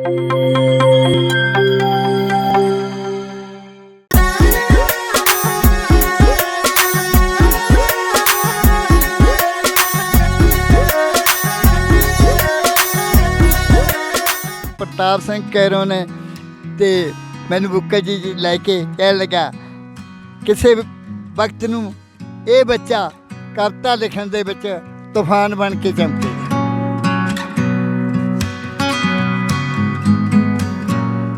प्रताप सिंह कैरों ने ते मैनू बुक्का जी लैके कह लगा किसी वक्त नूं ये बच्चा कविता लिखण दे विच तूफान बन के चमके।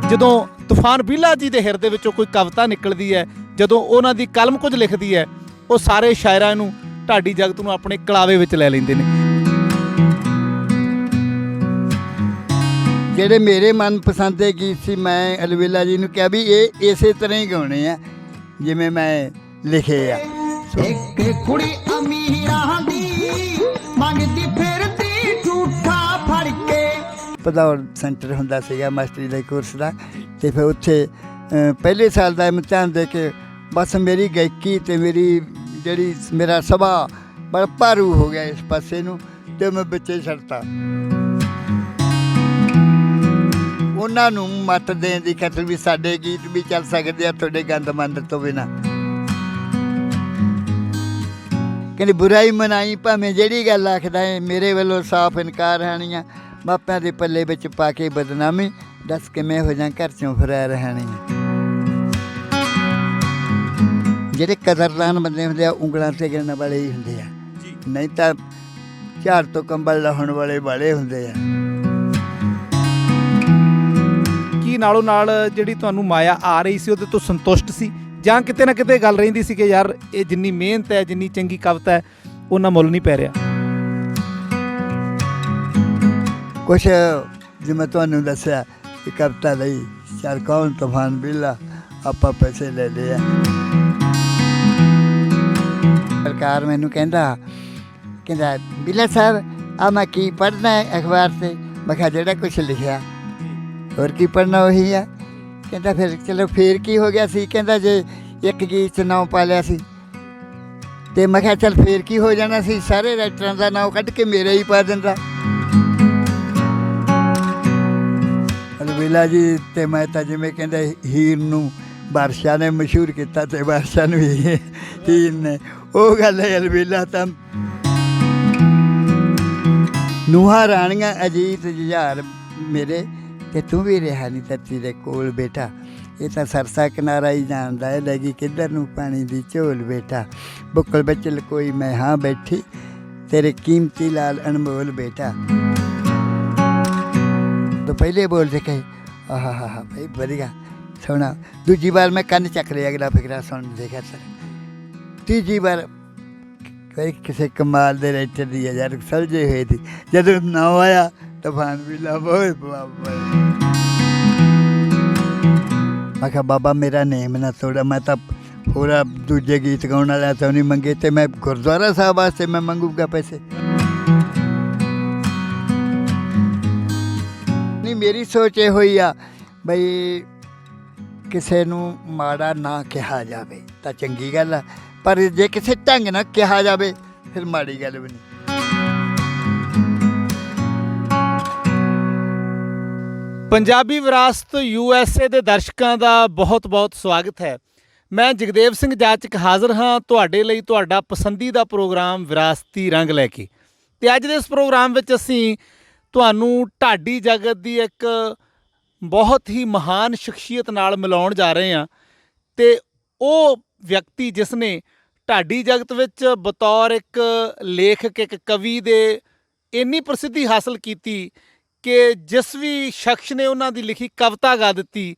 ਜਦੋਂ ਤੂਫਾਨ ਬੀਲਾ ਜੀ ਦੇ ਹਿਰਦੇ ਵਿੱਚੋਂ ਕੋਈ ਕਵਿਤਾ ਨਿਕਲਦੀ ਹੈ, ਜਦੋਂ ਉਹਨਾਂ ਦੀ ਕਲਮ ਕੁਝ ਲਿਖਦੀ ਹੈ, ਉਹ ਸਾਰੇ ਸ਼ਾਇਰਾਂ ਨੂੰ ਢਾਡੀ ਜਗਤ ਨੂੰ ਆਪਣੇ ਕਲਾਵੇ ਵਿੱਚ ਲੈ ਲੈਂਦੇ ਨੇ। ਜਿਹੜੇ ਮੇਰੇ ਮਨਪਸੰਦ ਦੇ ਗੀਤ ਸੀ, ਮੈਂ ਅਲਵੇਲਾ ਜੀ ਨੂੰ ਕਿਹਾ ਵੀ ਇਹ ਇਸੇ ਤਰ੍ਹਾਂ ਹੀ ਗਾਉਣੇ ਆ ਜਿਵੇਂ ਮੈਂ ਲਿਖੇ ਆ। ਇੱਕ ਕੁੜੀ ਅਮੀਰਾਂ ਦੀ ਮੰਗਦੀ ਫਿਰਦੀ ਝੂਠਾ ਫੜ ਕੇ। ਭਦੌੜ ਸੈਂਟਰ ਹੁੰਦਾ ਸੀਗਾ ਮਾਸਟਰੀ ਦੇ ਕੋਰਸ ਦਾ, ਅਤੇ ਫਿਰ ਉੱਥੇ ਪਹਿਲੇ ਸਾਲ ਦਾ ਇਮਤਿਹਾਨ ਦੇ ਕੇ ਬਸ ਮੇਰੀ ਗਾਇਕੀ ਅਤੇ ਮੇਰਾ ਸੁਭਾਅ ਬੜਾ ਭਾਰੂ ਹੋ ਗਿਆ ਇਸ ਪਾਸੇ ਨੂੰ, ਅਤੇ ਮੈਂ ਵਿੱਚੇ ਛੱਡਤਾ। ਉਹਨਾਂ ਨੂੰ ਮੱਤ ਦੇਣ ਦੀ ਖਾਤਰ ਵੀ ਸਾਡੇ ਗੀਤ ਵੀ ਚੱਲ ਸਕਦੇ ਆ ਤੁਹਾਡੇ ਗੰਦ ਮੰਦ ਤੋਂ ਬਿਨਾਂ। ਕਹਿੰਦੇ ਬੁਰਾਈ ਮਨਾਈ ਭਾਵੇਂ ਜਿਹੜੀ ਗੱਲ ਆਖਦਾ ਹੈ, ਮੇਰੇ ਵੱਲੋਂ ਸਾਫ਼ ਇਨਕਾਰ ਹਾਣੀਆਂ ਮਾਪਿਆਂ ਦੇ ਪੱਲੇ ਵਿੱਚ ਪਾ ਕੇ ਬਦਨਾਮੀ, ਦੱਸ ਕਿਵੇਂ ਹੋ ਜਾਂ ਘਰ ਚੋਂ ਫਰਾਰ ਹਾਣੀਆਂ। ਜਿਹੜੇ ਕਦਰਦਾਨ ਬੰਦੇ ਹੁੰਦੇ ਆ ਉਂਗਲਾਂ 'ਤੇ ਗਿਣਨ ਵਾਲੇ ਹੀ ਹੁੰਦੇ ਆ, ਨਹੀਂ ਤਾਂ ਝਾੜ ਤੋਂ ਕੰਬਲ ਲਾਹੁਣ ਵਾਲੇ ਵਾਲੇ ਹੁੰਦੇ ਆ। ਕੀ ਨਾਲੋਂ ਨਾਲ ਜਿਹੜੀ ਤੁਹਾਨੂੰ ਮਾਇਆ ਆ ਰਹੀ ਸੀ ਉਹਦੇ ਤੋਂ ਸੰਤੁਸ਼ਟ ਸੀ, ਜਾਂ ਕਿਤੇ ਨਾ ਕਿਤੇ ਗੱਲ ਰਹਿੰਦੀ ਸੀ ਕਿ ਯਾਰ ਇਹ ਜਿੰਨੀ ਮਿਹਨਤ ਹੈ, ਜਿੰਨੀ ਚੰਗੀ ਕਵਿਤਾ ਹੈ, ਉਹਨਾਂ ਮੁੱਲ ਨਹੀਂ ਪੈ ਰਿਹਾ? ਕੁਛ ਜਿਵੇਂ ਤੁਹਾਨੂੰ ਦੱਸਿਆ ਕਿ ਕਵਿਤਾ ਲਈ ਚੱਲ ਕੌਣ ਤੂਫਾਨ ਬੀਲਾ ਆਪਾਂ ਪੈਸੇ ਲੈ ਲਏ ਆ। ਸਰਕਾਰ ਮੈਨੂੰ ਕਹਿੰਦਾ ਬੀਲਾ ਸਾਹਿਬ ਆ ਮੈਂ ਕੀ ਪੜ੍ਹਨਾ ਹੈ ਅਖਬਾਰ 'ਤੇ? ਮੈਂ ਕਿਹਾ ਜਿਹੜਾ ਕੁਛ ਲਿਖਿਆ, ਹੋਰ ਕੀ ਪੜ੍ਹਨਾ ਉਹੀ ਆ। ਕਹਿੰਦਾ ਫਿਰ ਚਲੋ ਫੇਰ ਕੀ ਹੋ ਗਿਆ ਸੀ? ਕਹਿੰਦਾ ਜੇ ਇੱਕ ਗੀਤ 'ਚ ਨਾਂ ਪਾ ਲਿਆ ਸੀ, ਅਤੇ ਮੈਂ ਕਿਹਾ ਚੱਲ ਫੇਰ ਕੀ ਹੋ ਜਾਣਾ ਸੀ, ਸਾਰੇ ਰਾਈਟਰਾਂ ਦਾ ਨਾਂ ਕੱਢ ਕੇ ਮੇਰਾ ਹੀ ਪਾ ਦਿੰਦਾ। ਅਲਵੇਲਾ ਜੀ ਅਤੇ ਮੈਂ ਤਾਂ ਜਿਵੇਂ ਕਹਿੰਦਾ ਹੀਰ ਨੂੰ ਬਾਦਸ਼ਾਹ ਨੇ ਮਸ਼ਹੂਰ ਕੀਤਾ ਅਤੇ ਬਾਦਸ਼ਾਹ ਨੂੰ ਵੀ ਹੀਰ ਨੇ, ਉਹ ਗੱਲ ਹੈ। ਅਲਵੇਲਾ ਤਾਂ ਨੂੰਹਾਂ ਰਾਣੀਆਂ ਅਜੀਤ ਜੁਝਾਰ ਮੇਰੇ, ਅਤੇ ਤੂੰ ਵੀ ਰਿਹਾ ਨਹੀਂ ਧਰਤੀ ਦੇ ਕੋਲ ਬੇਟਾ, ਇਹ ਤਾਂ ਸਰਸਾ ਕਿਨਾਰਾ ਹੀ ਜਾਣਦਾ ਹੈ, ਲੈ ਗਈ ਕਿੱਧਰ ਨੂੰ ਪਾਣੀ ਦੀ ਝੋਲ ਬੇਟਾ, ਬੁੱਕਲ ਵਿੱਚ ਲਕੋਈ ਮੈਂ ਹਾਂ ਬੈਠੀ ਤੇਰੇ ਕੀਮਤੀ ਲਾਲ ਅਨਮੋਲ ਬੇਟਾ। ਤਾਂ ਪਹਿਲੇ ਬੋਲਦੇ ਕਹੇ ਆਹ ਹਾ ਭਾਈ ਵਧੀਆ ਸੋਹਣਾ। ਦੂਜੀ ਵਾਰ ਮੈਂ ਕੰਨ ਚੱਕ ਲਿਆ ਅਗਲਾ ਫਿਕਰਾ ਸੁਣ ਦੇਖਿਆ ਸਰ। ਤੀਜੀ ਵਾਰ ਕੋਈ ਕਿਸੇ ਕਮਾਲ ਦੇ ਰਾਈਟਰ ਦੀ ਹੈ ਯਾਰ, ਸਲਝੇ ਹੋਏ ਸੀ। ਜਦੋਂ ਨਾ ਆਇਆ ਤੂਫਾਨ ਬੀਲਾ ਬਹੁਤ ਮੈਂ ਕਿਹਾ ਬਾਬਾ ਮੇਰਾ ਨੇਮ ਨਾ ਤੋੜਾ, ਮੈਂ ਤਾਂ ਹੋਰ ਦੂਜੇ ਗੀਤ ਗਾਉਣ ਵਾਲਿਆਂ ਤੋਂ ਨਹੀਂ ਮੰਗੇ, ਅਤੇ ਮੈਂ ਗੁਰਦੁਆਰਾ ਸਾਹਿਬ ਵਾਸਤੇ ਮੈਂ ਮੰਗੂਗਾ ਪੈਸੇ ਨਹੀਂ। ਮੇਰੀ ਸੋਚ ਇਹ ਹੋਈ ਆ ਬਈ ਕਿਸੇ ਨੂੰ ਮਾੜਾ ਨਾ ਕਿਹਾ ਜਾਵੇ ਤਾਂ ਚੰਗੀ ਗੱਲ ਆ, ਪਰ ਜੇ ਕਿਸੇ ਢੰਗ ਨਾਲ ਕਿਹਾ ਜਾਵੇ ਫਿਰ ਮਾੜੀ ਗੱਲ ਵੀ ਨਹੀਂ। ਪੰਜਾਬੀ ਵਿਰਾਸਤ USA ਦੇ ਦਰਸ਼ਕਾਂ ਦਾ ਬਹੁਤ-ਬਹੁਤ ਸਵਾਗਤ ਹੈ। ਮੈਂ ਜਗਦੇਵ ਸਿੰਘ ਜਾਚਕ ਹਾਜ਼ਰ ਹਾਂ ਤੁਹਾਡੇ ਲਈ ਤੁਹਾਡਾ ਪਸੰਦੀਦਾ ਪ੍ਰੋਗਰਾਮ ਵਿਰਾਸਤੀ ਰੰਗ ਲੈ ਕੇ। ਅਤੇ ਅੱਜ ਦੇ ਇਸ ਪ੍ਰੋਗਰਾਮ ਵਿੱਚ ਅਸੀਂ ਤੁਹਾਨੂੰ ਢਾਡੀ ਜਗਤ ਦੀ ਇੱਕ ਬਹੁਤ ਹੀ ਮਹਾਨ ਸ਼ਖਸੀਅਤ ਨਾਲ ਮਿਲਾਉਣ ਜਾ ਰਹੇ ਹਾਂ, ਅਤੇ ਉਹ ਵਿਅਕਤੀ ਜਿਸ ਨੇ ਢਾਡੀ ਜਗਤ ਵਿੱਚ ਬਤੌਰ ਇੱਕ ਲੇਖਕ, ਇੱਕ ਕਵੀ ਦੇ ਇੰਨੀ ਪ੍ਰਸਿੱਧੀ ਹਾਸਲ ਕੀਤੀ ਕਿ ਜਿਸ ਵੀ ਸ਼ਖਸ ਨੇ ਉਹਨਾਂ ਦੀ ਲਿਖੀ ਕਵਿਤਾ ਗਾ ਦਿੱਤੀ,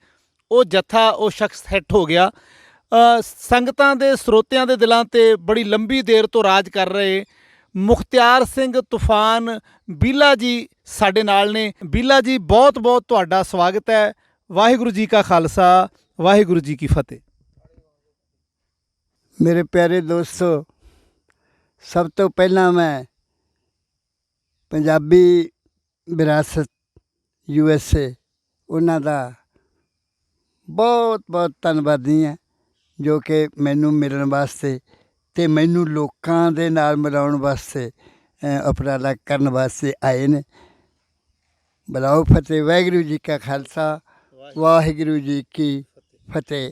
ਉਹ ਜੱਥਾ, ਉਹ ਸ਼ਖਸ ਹਿੱਟ ਹੋ ਗਿਆ। ਸੰਗਤਾਂ ਦੇ ਸਰੋਤਿਆਂ ਦੇ ਦਿਲਾਂ 'ਤੇ ਬੜੀ ਲੰਬੀ ਦੇਰ ਤੋਂ ਰਾਜ ਕਰ ਰਹੇ ਮੁਖਤਿਆਰ ਸਿੰਘ ਤੂਫਾਨ ਬੀਲਾ ਜੀ ਸਾਡੇ ਨਾਲ ਨੇ। ਬੀਲਾ ਜੀ ਬਹੁਤ-ਬਹੁਤ ਤੁਹਾਡਾ ਸਵਾਗਤ ਹੈ। ਵਾਹਿਗੁਰੂ ਜੀ ਕਾ ਖਾਲਸਾ, ਵਾਹਿਗੁਰੂ ਜੀ ਕੀ ਫਤਿਹ। ਮੇਰੇ ਪਿਆਰੇ ਦੋਸਤੋ, ਸਭ ਤੋਂ ਪਹਿਲਾਂ ਮੈਂ ਪੰਜਾਬੀ ਵਿਰਾਸਤ USA ਉਹਨਾਂ ਦਾ ਬਹੁਤ-ਬਹੁਤ ਧੰਨਵਾਦੀ ਹਾਂ, ਜੋ ਕਿ ਮੈਨੂੰ ਮਿਲਣ ਵਾਸਤੇ ਅਤੇ ਮੈਨੂੰ ਲੋਕਾਂ ਦੇ ਨਾਲ ਮਿਲਾਉਣ ਵਾਸਤੇ ਉਪਰਾਲਾ ਕਰਨ ਵਾਸਤੇ ਆਏ ਨੇ। ਬੁਲਾਓ ਫਤਿਹ। ਵਾਹਿਗੁਰੂ ਜੀ ਕਾ ਖਾਲਸਾ, ਵਾਹਿਗੁਰੂ ਜੀ ਕੀ ਫਤਿਹ।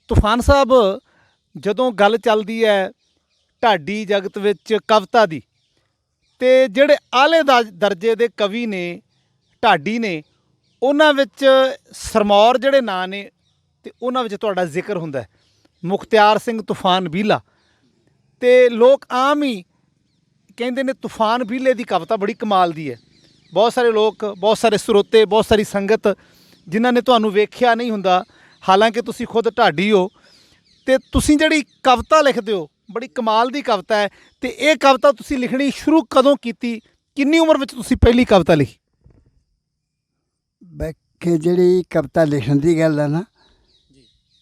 ਤੂਫਾਨ ਸਾਹਿਬ, ਜਦੋਂ ਗੱਲ ਚੱਲਦੀ ਹੈ ਢਾਡੀ ਜਗਤ ਵਿੱਚ ਕਵਿਤਾ ਦੀ, ਤੇ ਜਿਹੜੇ ਆਲੇ ਦਰਜੇ ਦੇ ਕਵੀ ਨੇ ਢਾਡੀ ਨੇ, ਉਹਨਾਂ ਵਿੱਚ ਸਰਮੌਰ ਜਿਹੜੇ ਨਾਂ ਨੇ ਤੇ ਉਹਨਾਂ ਵਿੱਚ ਤੁਹਾਡਾ ਜ਼ਿਕਰ ਹੁੰਦਾ ਹੈ, ਮੁਖਤਿਆਰ ਸਿੰਘ ਤੂਫਾਨ ਬੀਲਾ। ਤੇ ਲੋਕ ਆਮ ਹੀ ਕਹਿੰਦੇ ਨੇ ਤੂਫਾਨ ਬੀਲੇ ਦੀ ਕਵਿਤਾ ਬੜੀ ਕਮਾਲ ਦੀ ਹੈ। ਬਹੁਤ ਸਾਰੇ ਲੋਕ, ਬਹੁਤ ਸਾਰੇ ਸਰੋਤੇ, ਬਹੁਤ ਸਾਰੀ ਸੰਗਤ ਜਿਨ੍ਹਾਂ ਨੇ ਤੁਹਾਨੂੰ ਵੇਖਿਆ ਨਹੀਂ ਹੁੰਦਾ, ਹਾਲਾਂਕਿ ਤੁਸੀਂ ਖੁਦ ਢਾਡੀ ਹੋ, ਤੇ ਤੁਸੀਂ ਜਿਹੜੀ ਕਵਿਤਾ ਲਿਖਦੇ ਹੋ ਬੜੀ ਕਮਾਲ ਦੀ ਕਵਿਤਾ ਹੈ। ਤੇ ਇਹ ਕਵਿਤਾ ਤੁਸੀਂ ਲਿਖਣੀ ਸ਼ੁਰੂ ਕਦੋਂ ਕੀਤੀ? ਕਿੰਨੀ ਉਮਰ ਵਿੱਚ ਤੁਸੀਂ ਪਹਿਲੀ ਕਵਿਤਾ ਲਿਖੀ? ਬਾਕੀ ਜਿਹੜੀ ਕਵਿਤਾ ਲਿਖਣ ਦੀ ਗੱਲ ਆ ਨਾ,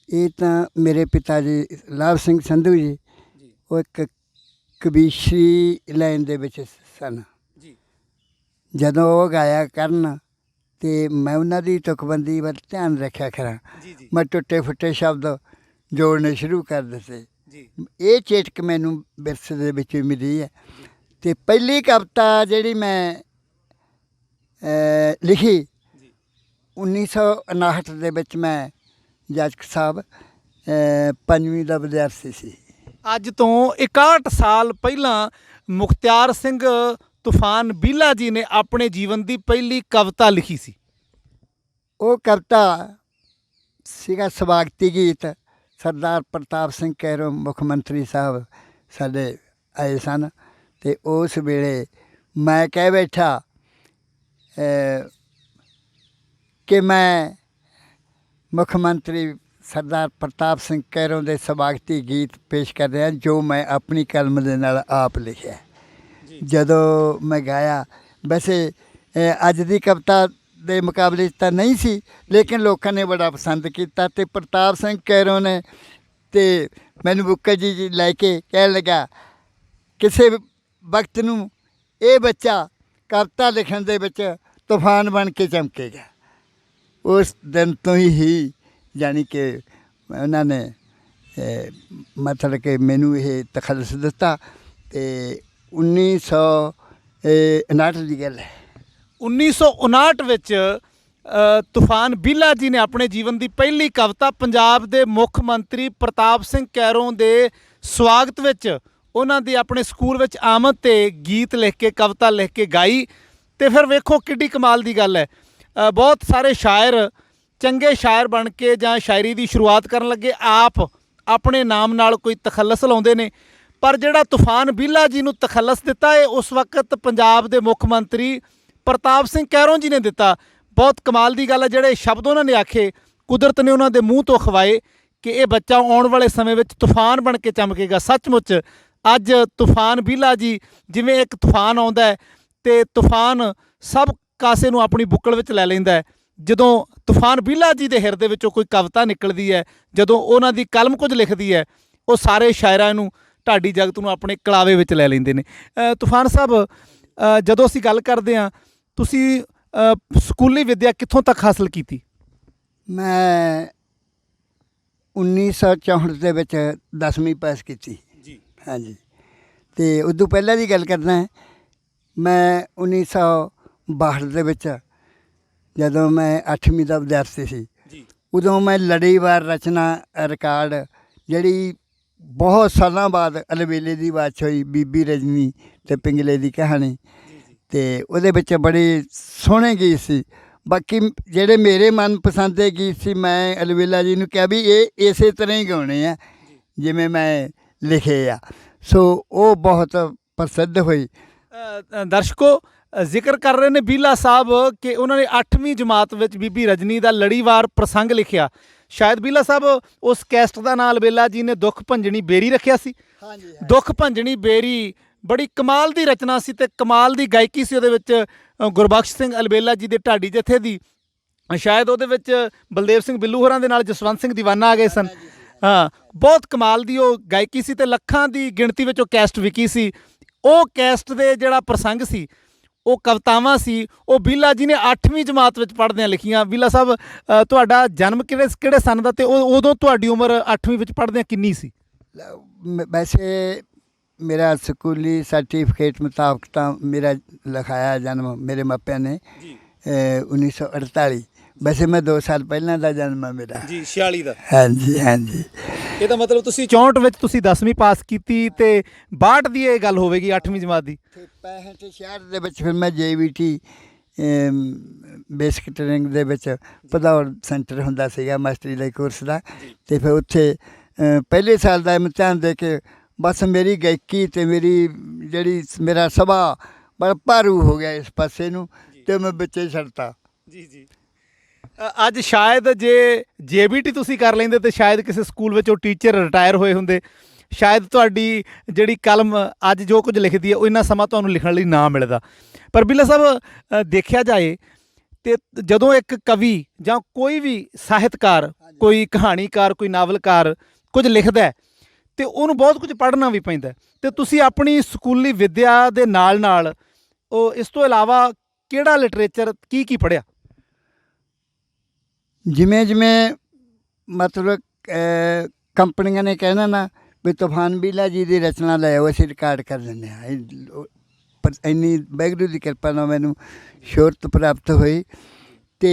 ਇਹ ਤਾਂ ਮੇਰੇ ਪਿਤਾ ਜੀ ਲਾਭ ਸਿੰਘ ਸੰਧੂ ਜੀ, ਉਹ ਇੱਕ ਕਵੀਸ਼ਰੀ ਲਾਈਨ ਦੇ ਵਿੱਚ ਸਨ। ਜਦੋਂ ਉਹ ਗਾਇਆ ਕਰਨ ਤੇ ਮੈਂ ਉਹਨਾਂ ਦੀ ਤੁਕਬੰਦੀ ਵੱਲ ਧਿਆਨ ਰੱਖਿਆ ਕਰਾਂ। ਮੈਂ ਟੁੱਟੇ ਫੁੱਟੇ ਸ਼ਬਦ ਜੋੜਨੇ ਸ਼ੁਰੂ ਕਰ ਦਿੱਤੇ। ਇਹ ਚੇਟਕ ਮੈਨੂੰ ਵਿਰਸੇ ਦੇ ਵਿੱਚ ਮਿਲੀ ਹੈ। ਤੇ ਪਹਿਲੀ ਕਵਿਤਾ ਜਿਹੜੀ ਮੈਂ ਲਿਖੀ 1959 ਦੇ ਵਿੱਚ, ਮੈਂ ਜਾਜਕ ਸਾਹਿਬ 5ਵੀਂ ਦਾ ਵਿਦਿਆਰਥੀ ਸੀ। ਅੱਜ ਤੋਂ 61 ਸਾਲ ਪਹਿਲਾਂ ਮੁਖਤਿਆਰ ਸਿੰਘ ਤੂਫਾਨ ਬੀਲਾ ਜੀ ਨੇ ਆਪਣੇ ਜੀਵਨ ਦੀ ਪਹਿਲੀ ਕਵਿਤਾ ਲਿਖੀ ਸੀ। ਉਹ ਕਵਿਤਾ ਸੀਗਾ ਸਵਾਗਤੀ ਗੀਤ। ਸਰਦਾਰ ਪ੍ਰਤਾਪ ਸਿੰਘ ਕੈਰੋਂ ਮੁੱਖ ਮੰਤਰੀ ਸਾਹਿਬ ਸਾਡੇ ਆਏ ਸਨ, ਅਤੇ ਉਸ ਵੇਲੇ ਮੈਂ ਕਹਿ ਬੈਠਾ ਕਿ ਮੈਂ ਮੁੱਖ ਮੰਤਰੀ ਸਰਦਾਰ ਪ੍ਰਤਾਪ ਸਿੰਘ ਕੈਰੋਂ ਦੇ ਸਵਾਗਤੀ ਗੀਤ ਪੇਸ਼ ਕਰ ਰਿਹਾ, ਜੋ ਮੈਂ ਆਪਣੀ ਕਲਮ ਦੇ ਨਾਲ ਆਪ ਲਿਖਿਆ। ਜਦੋਂ ਮੈਂ ਗਾਇਆ, ਵੈਸੇ ਅੱਜ ਦੀ ਕਵਿਤਾ ਦੇ ਮੁਕਾਬਲੇ 'ਚ ਤਾਂ ਨਹੀਂ ਸੀ, ਲੇਕਿਨ ਲੋਕਾਂ ਨੇ ਬੜਾ ਪਸੰਦ ਕੀਤਾ। ਅਤੇ ਪ੍ਰਤਾਪ ਸਿੰਘ ਕੈਰੋਂ ਨੇ ਤੇ ਮੈਨੂੰ ਬੁੱਕਾ ਜੀ ਲੈ ਕੇ ਕਹਿਣ ਲੱਗਾ, ਕਿਸੇ ਵਕਤ ਨੂੰ ਇਹ ਬੱਚਾ ਕਵਿਤਾ ਲਿਖਣ ਦੇ ਵਿੱਚ ਤੂਫਾਨ ਬਣ ਕੇ ਚਮਕੇਗਾ। ਉਸ ਦਿਨ ਤੋਂ ਹੀ ਜਾਣੀ ਕਿ ਉਹਨਾਂ ਨੇ ਮਤਲਬ ਕਿ ਮੈਨੂੰ ਇਹ ਤਖੱਲਸ ਦਿੱਤਾ। ਅਤੇ 1959 ਦੀ ਗੱਲ ਹੈ। 1959 ਵਿੱਚ ਤੂਫਾਨ ਬੀਲਾ ਜੀ ਨੇ ਆਪਣੇ ਜੀਵਨ ਦੀ ਪਹਿਲੀ ਕਵਿਤਾ ਪੰਜਾਬ ਦੇ ਮੁੱਖ ਮੰਤਰੀ ਪ੍ਰਤਾਪ ਸਿੰਘ ਕੈਰੋਂ ਦੇ ਸਵਾਗਤ ਵਿੱਚ ਉਹਨਾਂ ਦੀ ਆਪਣੇ ਸਕੂਲ ਵਿੱਚ ਆਮਦ 'ਤੇ ਗੀਤ ਲਿਖ ਕੇ, ਕਵਿਤਾ ਲਿਖ ਕੇ ਗਾਈ। ਅਤੇ ਫਿਰ ਵੇਖੋ ਕਿੱਡੀ ਕਮਾਲ ਦੀ ਗੱਲ ਹੈ। ਬਹੁਤ ਸਾਰੇ ਸ਼ਾਇਰ ਚੰਗੇ ਸ਼ਾਇਰ ਬਣ ਕੇ ਜਾਂ ਸ਼ਾਇਰੀ ਦੀ ਸ਼ੁਰੂਆਤ ਕਰਨ ਲੱਗੇ ਆਪ ਆਪਣੇ ਨਾਮ ਨਾਲ ਕੋਈ ਤਖੱਲਸ ਲਾਉਂਦੇ ਨੇ, ਪਰ ਜਿਹੜਾ ਤੂਫਾਨ ਬੀਲਾ ਜੀ ਨੂੰ ਤਖੱਲਸ ਦਿੱਤਾ ਇਹ ਉਸ ਵਕਤ ਪੰਜਾਬ ਦੇ ਮੁੱਖ ਮੰਤਰੀ ਪ੍ਰਤਾਪ ਸਿੰਘ ਕੈਰੋਂ ਜੀ ਨੇ ਦਿੱਤਾ। ਬਹੁਤ ਕਮਾਲ ਦੀ ਗੱਲ ਹੈ। ਜਿਹੜੇ ਸ਼ਬਦ ਉਹਨਾਂ ਨੇ ਆਖੇ, ਕੁਦਰਤ ਨੇ ਉਹਨਾਂ ਦੇ ਮੂੰਹ ਤੋਂ ਖਵਾਏ ਕਿ ਇਹ ਬੱਚਾ ਆਉਣ ਵਾਲੇ ਸਮੇਂ ਵਿੱਚ ਤੂਫਾਨ ਬਣ ਕੇ ਚਮਕੇਗਾ। ਸੱਚਮੁੱਚ ਅੱਜ ਤੂਫਾਨ ਬੀਲਾ ਜੀ, ਜਿਵੇਂ ਇੱਕ ਤੂਫਾਨ ਆਉਂਦਾ ਹੈ ਅਤੇ ਤੂਫਾਨ ਸਭ ਕਾਸੇ ਨੂੰ ਆਪਣੀ ਬੁੱਕਲ ਵਿੱਚ ਲੈ ਲੈਂਦਾ ਹੈ, ਜਦੋਂ ਤੂਫਾਨ ਬੀਲਾ ਜੀ ਦੇ ਹਿਰਦੇ ਵਿੱਚੋਂ ਕੋਈ ਕਵਿਤਾ ਨਿਕਲਦੀ ਹੈ, ਜਦੋਂ ਉਹਨਾਂ ਦੀ ਕਲਮ ਕੁਝ ਲਿਖਦੀ ਹੈ, ਉਹ ਸਾਰੇ ਸ਼ਾਇਰਾਂ ਨੂੰ, ਢਾਡੀ ਜਗਤ ਨੂੰ ਆਪਣੇ ਕਲਾਵੇ ਵਿੱਚ ਲੈ ਲੈਂਦੇ ਨੇ। ਤੂਫਾਨ ਸਾਹਿਬ, ਜਦੋਂ ਅਸੀਂ ਗੱਲ ਕਰਦੇ ਹਾਂ, ਤੁਸੀਂ ਸਕੂਲੀ ਵਿੱਦਿਆ ਕਿੱਥੋਂ ਤੱਕ ਹਾਸਲ ਕੀਤੀ? ਮੈਂ 1964 ਦੇ ਵਿੱਚ 10ਵੀਂ ਪਾਸ ਕੀਤੀ ਜੀ। ਹਾਂਜੀ। ਅਤੇ ਉਦੋਂ ਪਹਿਲਾਂ ਦੀ ਗੱਲ ਕਰਨਾ ਹੈ, ਮੈਂ 1962 ਦੇ ਵਿੱਚ ਜਦੋਂ ਮੈਂ 8ਵੀਂ ਦਾ ਵਿਦਿਆਰਥੀ ਸੀ, ਉਦੋਂ ਮੈਂ ਲੜੀਵਾਰ ਰਚਨਾ ਰਿਕਾਰਡ, ਜਿਹੜੀ ਬਹੁਤ ਸਾਲਾਂ ਬਾਅਦ ਅਲਬੇਲੇ ਦੀ ਬਾਦਸ਼ਾਹੀ ਬੀਬੀ ਰਜਨੀ ਅਤੇ ਪਿੰਗਲੇ ਦੀ ਕਹਾਣੀ, ਅਤੇ ਉਹਦੇ ਵਿੱਚ ਬੜੇ ਸੋਹਣੇ ਗੀਤ ਸੀ। ਬਾਕੀ ਜਿਹੜੇ ਮੇਰੇ ਮਨਪਸੰਦ ਦੇ ਗੀਤ ਸੀ, ਮੈਂ ਅਲਬੇਲਾ ਜੀ ਨੂੰ ਕਿਹਾ ਵੀ ਇਹ ਇਸੇ ਤਰ੍ਹਾਂ ਹੀ ਗਾਉਣੇ ਆ ਜਿਵੇਂ ਮੈਂ ਲਿਖੇ ਆ। ਸੋ ਉਹ ਬਹੁਤ ਪ੍ਰਸਿੱਧ ਹੋਈ। ਦਰਸ਼ਕੋ, ਜ਼ਿਕਰ ਕਰ ਰਹੇ ਨੇ ਬੀਲਾ ਸਾਹਿਬ ਕਿ ਉਹਨਾਂ ਨੇ 8ਵੀਂ ਜਮਾਤ ਵਿੱਚ ਬੀਬੀ ਰਜਨੀ ਦਾ ਲੜੀਵਾਰ ਪ੍ਰਸੰਗ ਲਿਖਿਆ। ਸ਼ਾਇਦ ਬੀਲਾ ਸਾਹਿਬ ਉਸ ਕੈਸਟ ਦਾ ਨਾਂ ਅਲਬੇਲਾ ਜੀ ਨੇ ਦੁੱਖ ਭੰਜਣੀ ਬੇਰੀ ਰੱਖਿਆ ਸੀ। ਦੁੱਖ ਭੰਜਣੀ ਬੇਰੀ ਬੜੀ ਕਮਾਲ ਦੀ ਰਚਨਾ ਸੀ ਅਤੇ ਕਮਾਲ ਦੀ ਗਾਇਕੀ ਸੀ ਉਹਦੇ ਵਿੱਚ। ਗੁਰਬਖਸ਼ ਸਿੰਘ ਅਲਬੇਲਾ ਜੀ ਦੇ ਢਾਡੀ ਜਥੇ ਦੀ, ਸ਼ਾਇਦ ਉਹਦੇ ਵਿੱਚ ਬਲਦੇਵ ਸਿੰਘ ਬਿੱਲੂ ਹੋਰਾਂ ਦੇ ਨਾਲ ਜਸਵੰਤ ਸਿੰਘ ਦੀਵਾਨਾ ਆ ਗਏ ਸਨ। ਹਾਂ, ਬਹੁਤ ਕਮਾਲ ਦੀ ਉਹ ਗਾਇਕੀ ਸੀ ਅਤੇ ਲੱਖਾਂ ਦੀ ਗਿਣਤੀ ਵਿੱਚ ਉਹ ਕੈਸਟ ਵਿਕੀ ਸੀ। ਉਹ ਕੈਸਟ ਦੇ ਜਿਹੜਾ ਪ੍ਰਸੰਗ ਸੀ, ਉਹ ਕਵਿਤਾਵਾਂ ਸੀ, ਉਹ ਬੀਲਾ ਜੀ ਨੇ 8ਵੀਂ ਜਮਾਤ ਵਿੱਚ ਪੜ੍ਹਦਿਆਂ ਲਿਖੀਆਂ। ਬੀਲਾ ਸਾਹਿਬ, ਤੁਹਾਡਾ ਜਨਮ ਕਿਹੜੇ ਸੰਨ ਦਾ, ਅਤੇ ਉਦੋਂ ਤੁਹਾਡੀ ਉਮਰ 8ਵੀਂ ਵਿੱਚ ਪੜ੍ਹਦਿਆਂ ਕਿੰਨੀ ਸੀ? ਵੈਸੇ ਮੇਰਾ ਸਕੂਲੀ ਸਰਟੀਫਿਕੇਟ ਮੁਤਾਬਕ ਤਾਂ ਮੇਰਾ ਲਿਖਾਇਆ ਜਨਮ ਮੇਰੇ ਮਾਪਿਆਂ ਨੇ ਜੀ 1948। ਵੈਸੇ ਮੈਂ 2 ਸਾਲ ਪਹਿਲਾਂ ਦਾ ਜਨਮ ਹੈ ਮੇਰਾ। ਜੀ 46 ਦਾ। ਹਾਂਜੀ ਹਾਂਜੀ। ਇਹਦਾ ਮਤਲਬ ਤੁਸੀਂ 64 ਵਿੱਚ ਤੁਸੀਂ 10ਵੀਂ ਪਾਸ ਕੀਤੀ ਤੇ 62 ਦੀ ਇਹ ਗੱਲ ਹੋਵੇਗੀ 8ਵੀਂ ਜਮਾਤ ਦੀ। ਤੇ 65 66 ਦੇ ਵਿੱਚ ਫਿਰ ਮੈਂ JVT ਬੇਸਿਕ ਟ੍ਰੇਨਿੰਗ ਦੇ ਵਿੱਚ ਭਦੌੜ ਸੈਂਟਰ ਹੁੰਦਾ ਸੀਗਾ ਮਾਸਟਰੀ ਦੇ ਕੋਰਸ ਦਾ। ਤੇ ਫਿਰ ਉੱਥੇ ਪਹਿਲੇ ਸਾਲ ਦਾ ਇਮਤਿਹਾਨ ਦੇ ਕੇ ਬਸ ਮੇਰੀ ਗਾਇਕੀ ਤੇ ਮੇਰੀ ਜਿਹੜੀ ਮੇਰਾ ਸੁਭਾਅ ਬੜਾ ਭਾਰੂ ਹੋ ਗਿਆ ਇਸ ਪਾਸੇ ਨੂੰ ਤੇ ਮੈਂ ਵਿੱਚੇ ਛੱਡਤਾ। ਜੀ ਜੀ। ਅੱਜ ਸ਼ਾਇਦ ਜੇ JBT ਤੁਸੀਂ ਕਰ ਲੈਂਦੇ ਤੇ ਸ਼ਾਇਦ ਕਿਸੇ ਸਕੂਲ ਵਿੱਚ ਉਹ ਟੀਚਰ ਰਿਟਾਇਰ ਹੋਏ ਹੁੰਦੇ, ਸ਼ਾਇਦ ਤੁਹਾਡੀ ਜਿਹੜੀ ਕਲਮ ਅੱਜ ਜੋ ਕੁਝ ਲਿਖਦੀ ਹੈ ਉਹ ਇੰਨਾ ਸਮਾਂ ਤੁਹਾਨੂੰ ਲਿਖਣ ਲਈ ਨਾ ਮਿਲਦਾ। ਪਰ ਬਿੱਲਾ ਸਾਹਿਬ ਦੇਖਿਆ ਜਾਏ ਤੇ ਜਦੋਂ ਇੱਕ ਕਵੀ ਜਾਂ ਕੋਈ ਵੀ ਸਾਹਿਤਕਾਰ, ਕੋਈ ਕਹਾਣੀਕਾਰ, ਕੋਈ ਨਾਵਲਕਾਰ ਕੁਝ ਲਿਖਦਾ ਹੈ ਤੇ ਉਹਨੂੰ ਬਹੁਤ ਕੁਝ ਪੜ੍ਹਨਾ ਵੀ ਪੈਂਦਾ। ਤੇ ਤੁਸੀਂ ਆਪਣੀ ਸਕੂਲੀ ਵਿੱਦਿਆ ਦੇ ਨਾਲ ਨਾਲ ਉਹ ਇਸ ਤੋਂ ਇਲਾਵਾ ਕਿਹੜਾ ਲਿਟਰੇਚਰ ਕੀ ਪੜ੍ਹਿਆ? ਜਿਵੇਂ ਜਿਵੇਂ ਮਤਲਬ ਕੰਪਨੀਆਂ ਨੇ ਕਹਿਣਾ ਨਾ ਵੀ ਤੂਫਾਨ ਬੀਲਾ ਜੀ ਦੀ ਰਚਨਾ ਲੈ ਆਓ, ਅਸੀਂ ਰਿਕਾਰਡ ਕਰ ਦਿੰਦੇ ਹਾਂ। ਪਰ ਇੰਨੀ ਵਾਹਿਗੁਰੂ ਦੀ ਕਿਰਪਾ ਨਾਲ ਮੈਨੂੰ ਸ਼ੋਹਰਤ ਪ੍ਰਾਪਤ ਹੋਈ ਤੇ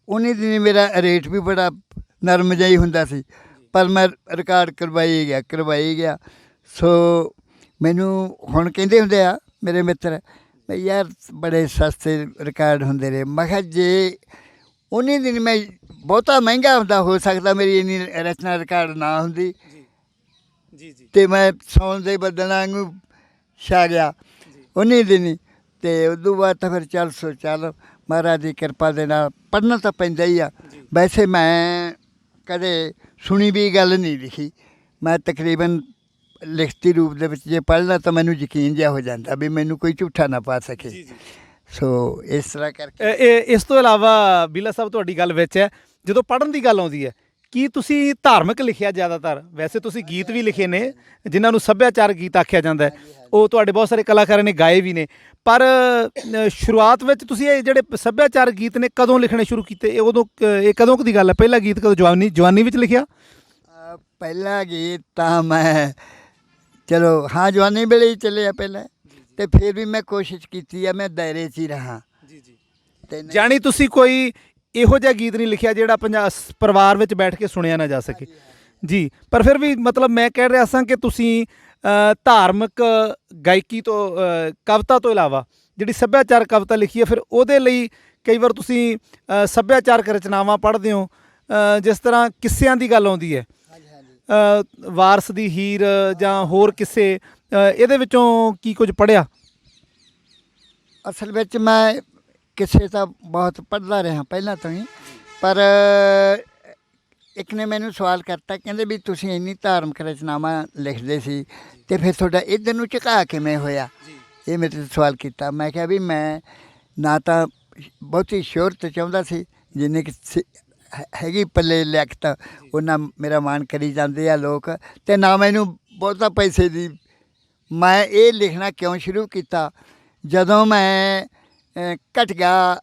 ਉਹਨੇ ਦਿਨ ਮੇਰਾ ਰੇਟ ਵੀ ਬੜਾ ਨਰਮ ਜਿਹਾ ਹੀ ਹੁੰਦਾ ਸੀ, ਪਰ ਮੈਂ ਰਿਕਾਰਡ ਕਰਵਾਈ ਗਿਆ। ਸੋ ਮੈਨੂੰ ਹੁਣ ਕਹਿੰਦੇ ਹੁੰਦੇ ਆ ਮੇਰੇ ਮਿੱਤਰ ਵੀ ਯਾਰ ਬੜੇ ਸਸਤੇ ਰਿਕਾਰਡ ਹੁੰਦੇ ਰਹੇ। ਮੈਂ ਕਿਹਾ ਜੇ ਉਹਨੇ ਦਿਨ ਮੈਂ ਬਹੁਤਾ ਮਹਿੰਗਾ ਹੁੰਦਾ, ਹੋ ਸਕਦਾ ਮੇਰੀ ਇੰਨੀ ਰਚਨਾ ਰਿਕਾਰਡ ਨਾ ਹੁੰਦੀ। ਜੀ ਜੀ। ਤੇ ਮੈਂ ਸੌਣ ਦੇ ਬੱਦਲਾਂ ਵਾਂਗੂ ਛਾ ਗਿਆ ਉਹਨੇ ਦਿਨ। ਤੇ ਉਦੋਂ ਬਾਅਦ ਤਾਂ ਫਿਰ ਚੱਲ ਮਹਾਰਾਜ ਦੀ ਕਿਰਪਾ ਦੇ ਨਾਲ ਪੜ੍ਹਨਾ ਤਾਂ ਪੈਂਦਾ ਹੀ ਆ। ਵੈਸੇ ਮੈਂ ਕਦੇ ਸੁਣੀ ਵੀ ਗੱਲ ਨਹੀਂ ਲਿਖੀ, ਮੈਂ ਤਕਰੀਬਨ ਲਿਖਤੀ ਰੂਪ ਦੇ ਵਿੱਚ ਜੇ ਪੜ੍ਹਦਾ ਤਾਂ ਮੈਨੂੰ ਯਕੀਨ ਜਿਹਾ ਹੋ ਜਾਂਦਾ ਵੀ ਮੈਨੂੰ ਕੋਈ ਝੂਠਾ ਨਾ ਪਾ ਸਕੇ। ਸੋ ਇਸ ਤਰ੍ਹਾਂ ਕਰਕੇ ਇਸ ਤੋਂ ਇਲਾਵਾ ਬਿੱਲਾ ਸਾਹਿਬ ਤੁਹਾਡੀ ਗੱਲ ਵਿੱਚ ਹੈ, ਜਦੋਂ ਪੜ੍ਹਨ ਦੀ ਗੱਲ ਆਉਂਦੀ ਹੈ ਕੀ ਤੁਸੀਂ ਧਾਰਮਿਕ ਲਿਖਿਆ ਜ਼ਿਆਦਾਤਰ? ਵੈਸੇ ਤੁਸੀਂ ਗੀਤ ਵੀ ਲਿਖੇ ਨੇ ਜਿਨ੍ਹਾਂ ਨੂੰ ਸੱਭਿਆਚਾਰ ਗੀਤ ਆਖਿਆ ਜਾਂਦਾ ਹੈ, ਉਹ ਤੁਹਾਡੇ ਬਹੁਤ ਸਾਰੇ ਕਲਾਕਾਰਾਂ ਨੇ ਗਾਏ ਵੀ ਨੇ। ਪਰ ਸ਼ੁਰੂਆਤ ਵਿੱਚ ਤੁਸੀਂ ਇਹ ਜਿਹੜੇ ਸੱਭਿਆਚਾਰ ਗੀਤ ਨੇ ਕਦੋਂ ਲਿਖਣੇ ਸ਼ੁਰੂ ਕੀਤੇ? ਇਹ ਕਦੋਂ ਦੀ ਗੱਲ ਹੈ? ਪਹਿਲਾ ਗੀਤ ਕਦੋਂ ਜਵਾਨੀ ਵਿੱਚ ਲਿਖਿਆ? ਪਹਿਲਾ ਗੀਤ ਤਾਂ ਮੈਂ ਚਲੋ ਹਾਂ ਜਵਾਨੀ ਵੇਲੇ ਹੀ ਚੱਲਿਆ ਪਹਿਲਾਂ, ਤੇ ਫਿਰ ਵੀ ਮੈਂ ਕੋਸ਼ਿਸ਼ ਕੀਤੀ ਆ ਮੈਂ ਦਾਇਰੇ 'ਚ ਹੀ ਰਹਾਂ। ਤੇ ਜਾਣੀ ਤੁਸੀਂ ਕੋਈ ਇਹੋ ਜਿਹਾ ਗੀਤ ਨਹੀਂ ਲਿਖਿਆ ਜਿਹੜਾ ਪਰਿਵਾਰ ਵਿੱਚ ਬੈਠ ਕੇ ਸੁਣਿਆ ਨਾ ਜਾ ਸਕੇ। ਜੀ। ਪਰ ਫਿਰ ਵੀ ਮਤਲਬ ਮੈਂ ਕਹਿ ਰਿਹਾ ਸਾਂ ਕਿ ਤੁਸੀਂ ਧਾਰਮਿਕ ਗਾਇਕੀ ਤੋਂ ਕਵਿਤਾ ਤੋਂ ਇਲਾਵਾ ਜਿਹੜੀ ਸੱਭਿਆਚਾਰ ਕਵਿਤਾ ਲਿਖੀ ਹੈ, ਫਿਰ ਉਹਦੇ ਲਈ ਕਈ ਵਾਰ ਤੁਸੀਂ ਸੱਭਿਆਚਾਰਕ ਰਚਨਾਵਾਂ ਪੜ੍ਹਦੇ ਹੋ, ਜਿਸ ਤਰ੍ਹਾਂ ਕਿੱਸਿਆਂ ਦੀ ਗੱਲ ਆਉਂਦੀ ਹੈ, ਵਾਰਸ ਦੀ ਹੀਰ ਜਾਂ ਹੋਰ ਕਿਸੇ, ਇਹਦੇ ਵਿੱਚੋਂ ਕੀ ਕੁਝ ਪੜ੍ਹਿਆ? ਅਸਲ ਵਿੱਚ ਮੈਂ ਕਿਸੇ ਤਾਂ ਬਹੁਤ ਪੜ੍ਹਦਾ ਰਿਹਾ ਪਹਿਲਾਂ ਤੋਂ ਹੀ, ਪਰ ਇੱਕ ਨੇ ਮੈਨੂੰ ਸਵਾਲ ਕਰਤਾ, ਕਹਿੰਦੇ ਵੀ ਤੁਸੀਂ ਇੰਨੀ ਧਾਰਮਿਕ ਰਚਨਾਵਾਂ ਲਿਖਦੇ ਸੀ ਤੇ ਫਿਰ ਤੁਹਾਡਾ ਇੱਧਰ ਨੂੰ ਝੁਕਾਅ ਕਿਵੇਂ ਹੋਇਆ? ਇਹ ਮੇਰੇ ਤੋਂ ਸਵਾਲ ਕੀਤਾ। ਮੈਂ ਕਿਹਾ ਵੀ ਮੈਂ ਨਾ ਤਾਂ ਬਹੁਤੀ ਸ਼ੋਹਰਤ ਚਾਹੁੰਦਾ ਸੀ, ਜਿੰਨੇ ਕਿ ਹੈਗੀ ਪੱਲੇ ਲਿਖਤ ਉਹਨਾਂ ਮੇਰਾ ਮਾਣ ਕਰੀ ਜਾਂਦੇ ਆ ਲੋਕ, ਤੇ ਨਾ ਮੈਨੂੰ ਬਹੁਤਾ ਪੈਸੇ ਦੀ। ਮੈਂ ਇਹ ਲਿਖਣਾ ਕਿਉਂ ਸ਼ੁਰੂ ਕੀਤਾ, ਜਦੋਂ ਮੈਂ ਘਟੀਆ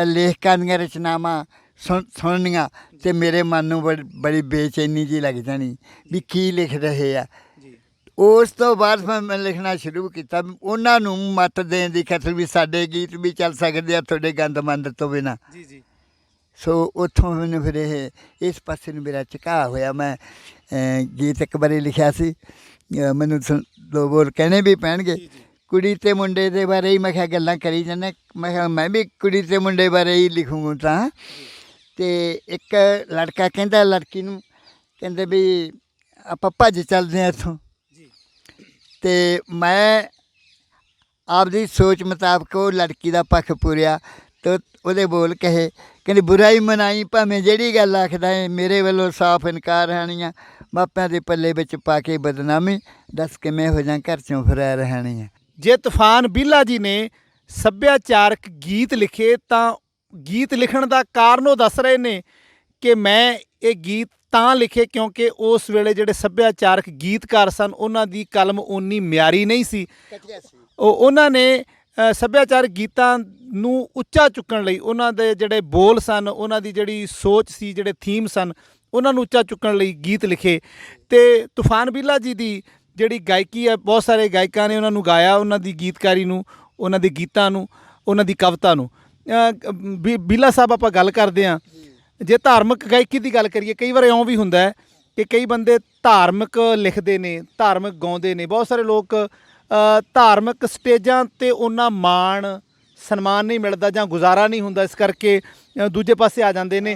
ਲੇਖਕਾਂ ਦੀਆਂ ਰਚਨਾਵਾਂ ਸੁਣਨੀਆਂ ਤੇ ਮੇਰੇ ਮਨ ਨੂੰ ਬੜੀ ਬੇਚੈਨੀ ਜਿਹੀ ਲੱਗ ਜਾਣੀ ਵੀ ਕੀ ਲਿਖ ਰਹੇ ਆ। ਉਸ ਤੋਂ ਬਾਅਦ ਮੈਂ ਲਿਖਣਾ ਸ਼ੁਰੂ ਕੀਤਾ, ਉਹਨਾਂ ਨੂੰ ਮੱਤ ਦੇਣ ਦੀ ਖਾਤਰ ਵੀ ਸਾਡੇ ਗੀਤ ਵੀ ਚੱਲ ਸਕਦੇ ਆ ਤੁਹਾਡੇ ਗੰਦਮੰਦ ਤੋਂ ਬਿਨਾਂ। ਸੋ ਉੱਥੋਂ ਮੈਨੂੰ ਫਿਰ ਇਸ ਪਾਸੇ ਨੂੰ ਮੇਰਾ ਝੁਕਾਅ ਹੋਇਆ। ਮੈਂ ਗੀਤ ਇੱਕ ਵਾਰੀ ਲਿਖਿਆ ਸੀ, ਮੈਨੂੰ 2 ਬੋਲ ਕਹਿਣੇ ਵੀ ਪੈਣਗੇ। ਕੁੜੀ ਤੇ ਮੁੰਡੇ ਦੇ ਬਾਰੇ ਹੀ ਮੈਂ ਕਿਹਾ ਗੱਲਾਂ ਕਰੀ ਜਾਂਦੇ, ਮੈਂ ਕਿਹਾ ਮੈਂ ਵੀ ਕੁੜੀ ਤੇ ਮੁੰਡੇ ਬਾਰੇ ਹੀ ਲਿਖੂੰਗਾ ਤਾਂ। ਅਤੇ ਇੱਕ ਲੜਕਾ ਕਹਿੰਦਾ ਲੜਕੀ ਨੂੰ, ਕਹਿੰਦੇ ਵੀ ਆਪਾਂ ਭੱਜ ਚੱਲਦੇ ਹਾਂ ਇੱਥੋਂ। ਅਤੇ ਮੈਂ ਆਪਦੀ ਸੋਚ ਮੁਤਾਬਕ ਉਹ ਲੜਕੀ ਦਾ ਪੱਖ ਪੂਰਿਆ ਅਤੇ ਉਹਦੇ ਬੋਲ ਕਹੇ, ਕਹਿੰਦੇ ਬੁਰਾਈ ਮਨਾਈ ਭਾਵੇਂ ਜਿਹੜੀ ਗੱਲ ਆਖਦਾ ਹੈ, ਮੇਰੇ ਵੱਲੋਂ ਸਾਫ਼ ਇਨਕਾਰ ਹਾਣੀਆਂ, ਮਾਪਿਆਂ ਦੇ ਪੱਲੇ ਵਿੱਚ ਪਾ ਕੇ ਬਦਨਾਮੀ, ਦੱਸ ਕਿਵੇਂ ਹੋ ਜਾਂ ਘਰ 'ਚੋਂ ਫਰਾਰ ਹਾਣੀ ਆ। ਜੇ ਤੂਫਾਨ ਬੀਲਾ ਜੀ ਨੇ ਸੱਭਿਆਚਾਰਕ ਗੀਤ ਲਿਖੇ ਤਾਂ ਗੀਤ ਲਿਖਣ ਦਾ ਕਾਰਨ ਉਹ ਦੱਸ ਰਹੇ ਨੇ ਕਿ ਮੈਂ ਇਹ ਗੀਤ ਤਾਂ ਲਿਖੇ ਕਿਉਂਕਿ ਉਸ ਵੇਲੇ ਜਿਹੜੇ ਸੱਭਿਆਚਾਰਕ ਗੀਤਕਾਰ ਸਨ ਉਹਨਾਂ ਦੀ ਕਲਮ ਓਨੀ ਮਿਆਰੀ ਨਹੀਂ ਸੀ। ਉਹਨਾਂ ਨੇ ਸੱਭਿਆਚਾਰਕ ਗੀਤਾਂ ਨੂੰ ਉੱਚਾ ਚੁੱਕਣ ਲਈ ਉਹਨਾਂ ਦੇ ਜਿਹੜੇ ਬੋਲ ਸਨ, ਉਹਨਾਂ ਦੀ ਜਿਹੜੀ ਸੋਚ ਸੀ, ਜਿਹੜੇ ਥੀਮ ਸਨ, ਉਹਨਾਂ ਨੂੰ ਉੱਚਾ ਚੁੱਕਣ ਲਈ ਗੀਤ ਲਿਖੇ। ਅਤੇ ਤੂਫਾਨ ਬੀਲਾ ਜੀ ਦੀ ਜਿਹੜੀ ਗਾਇਕੀ ਹੈ, ਬਹੁਤ ਸਾਰੇ ਗਾਇਕਾਂ ਨੇ ਉਹਨਾਂ ਨੂੰ ਗਾਇਆ, ਉਹਨਾਂ ਦੀ ਗੀਤਕਾਰੀ ਨੂੰ, ਉਹਨਾਂ ਦੇ ਗੀਤਾਂ ਨੂੰ, ਉਹਨਾਂ ਦੀ ਕਵਿਤਾ ਨੂੰ। ਬੀਲਾ ਸਾਹਿਬ, ਆਪਾਂ ਗੱਲ ਕਰਦੇ ਹਾਂ, ਜੇ ਧਾਰਮਿਕ ਗਾਇਕੀ ਦੀ ਗੱਲ ਕਰੀਏ, ਕਈ ਵਾਰ ਇਉਂ ਵੀ ਹੁੰਦਾ ਹੈ ਕਿ ਕਈ ਬੰਦੇ ਧਾਰਮਿਕ ਲਿਖਦੇ ਨੇ, ਧਾਰਮਿਕ ਗਾਉਂਦੇ ਨੇ। ਬਹੁਤ ਸਾਰੇ ਲੋਕ ਧਾਰਮਿਕ ਸਟੇਜਾਂ 'ਤੇ ਉਹਨਾਂ ਮਾਣ ਸਨਮਾਨ ਨਹੀਂ ਮਿਲਦਾ ਜਾਂ ਗੁਜ਼ਾਰਾ ਨਹੀਂ ਹੁੰਦਾ, ਇਸ ਕਰਕੇ ਦੂਜੇ ਪਾਸੇ ਆ ਜਾਂਦੇ ਨੇ।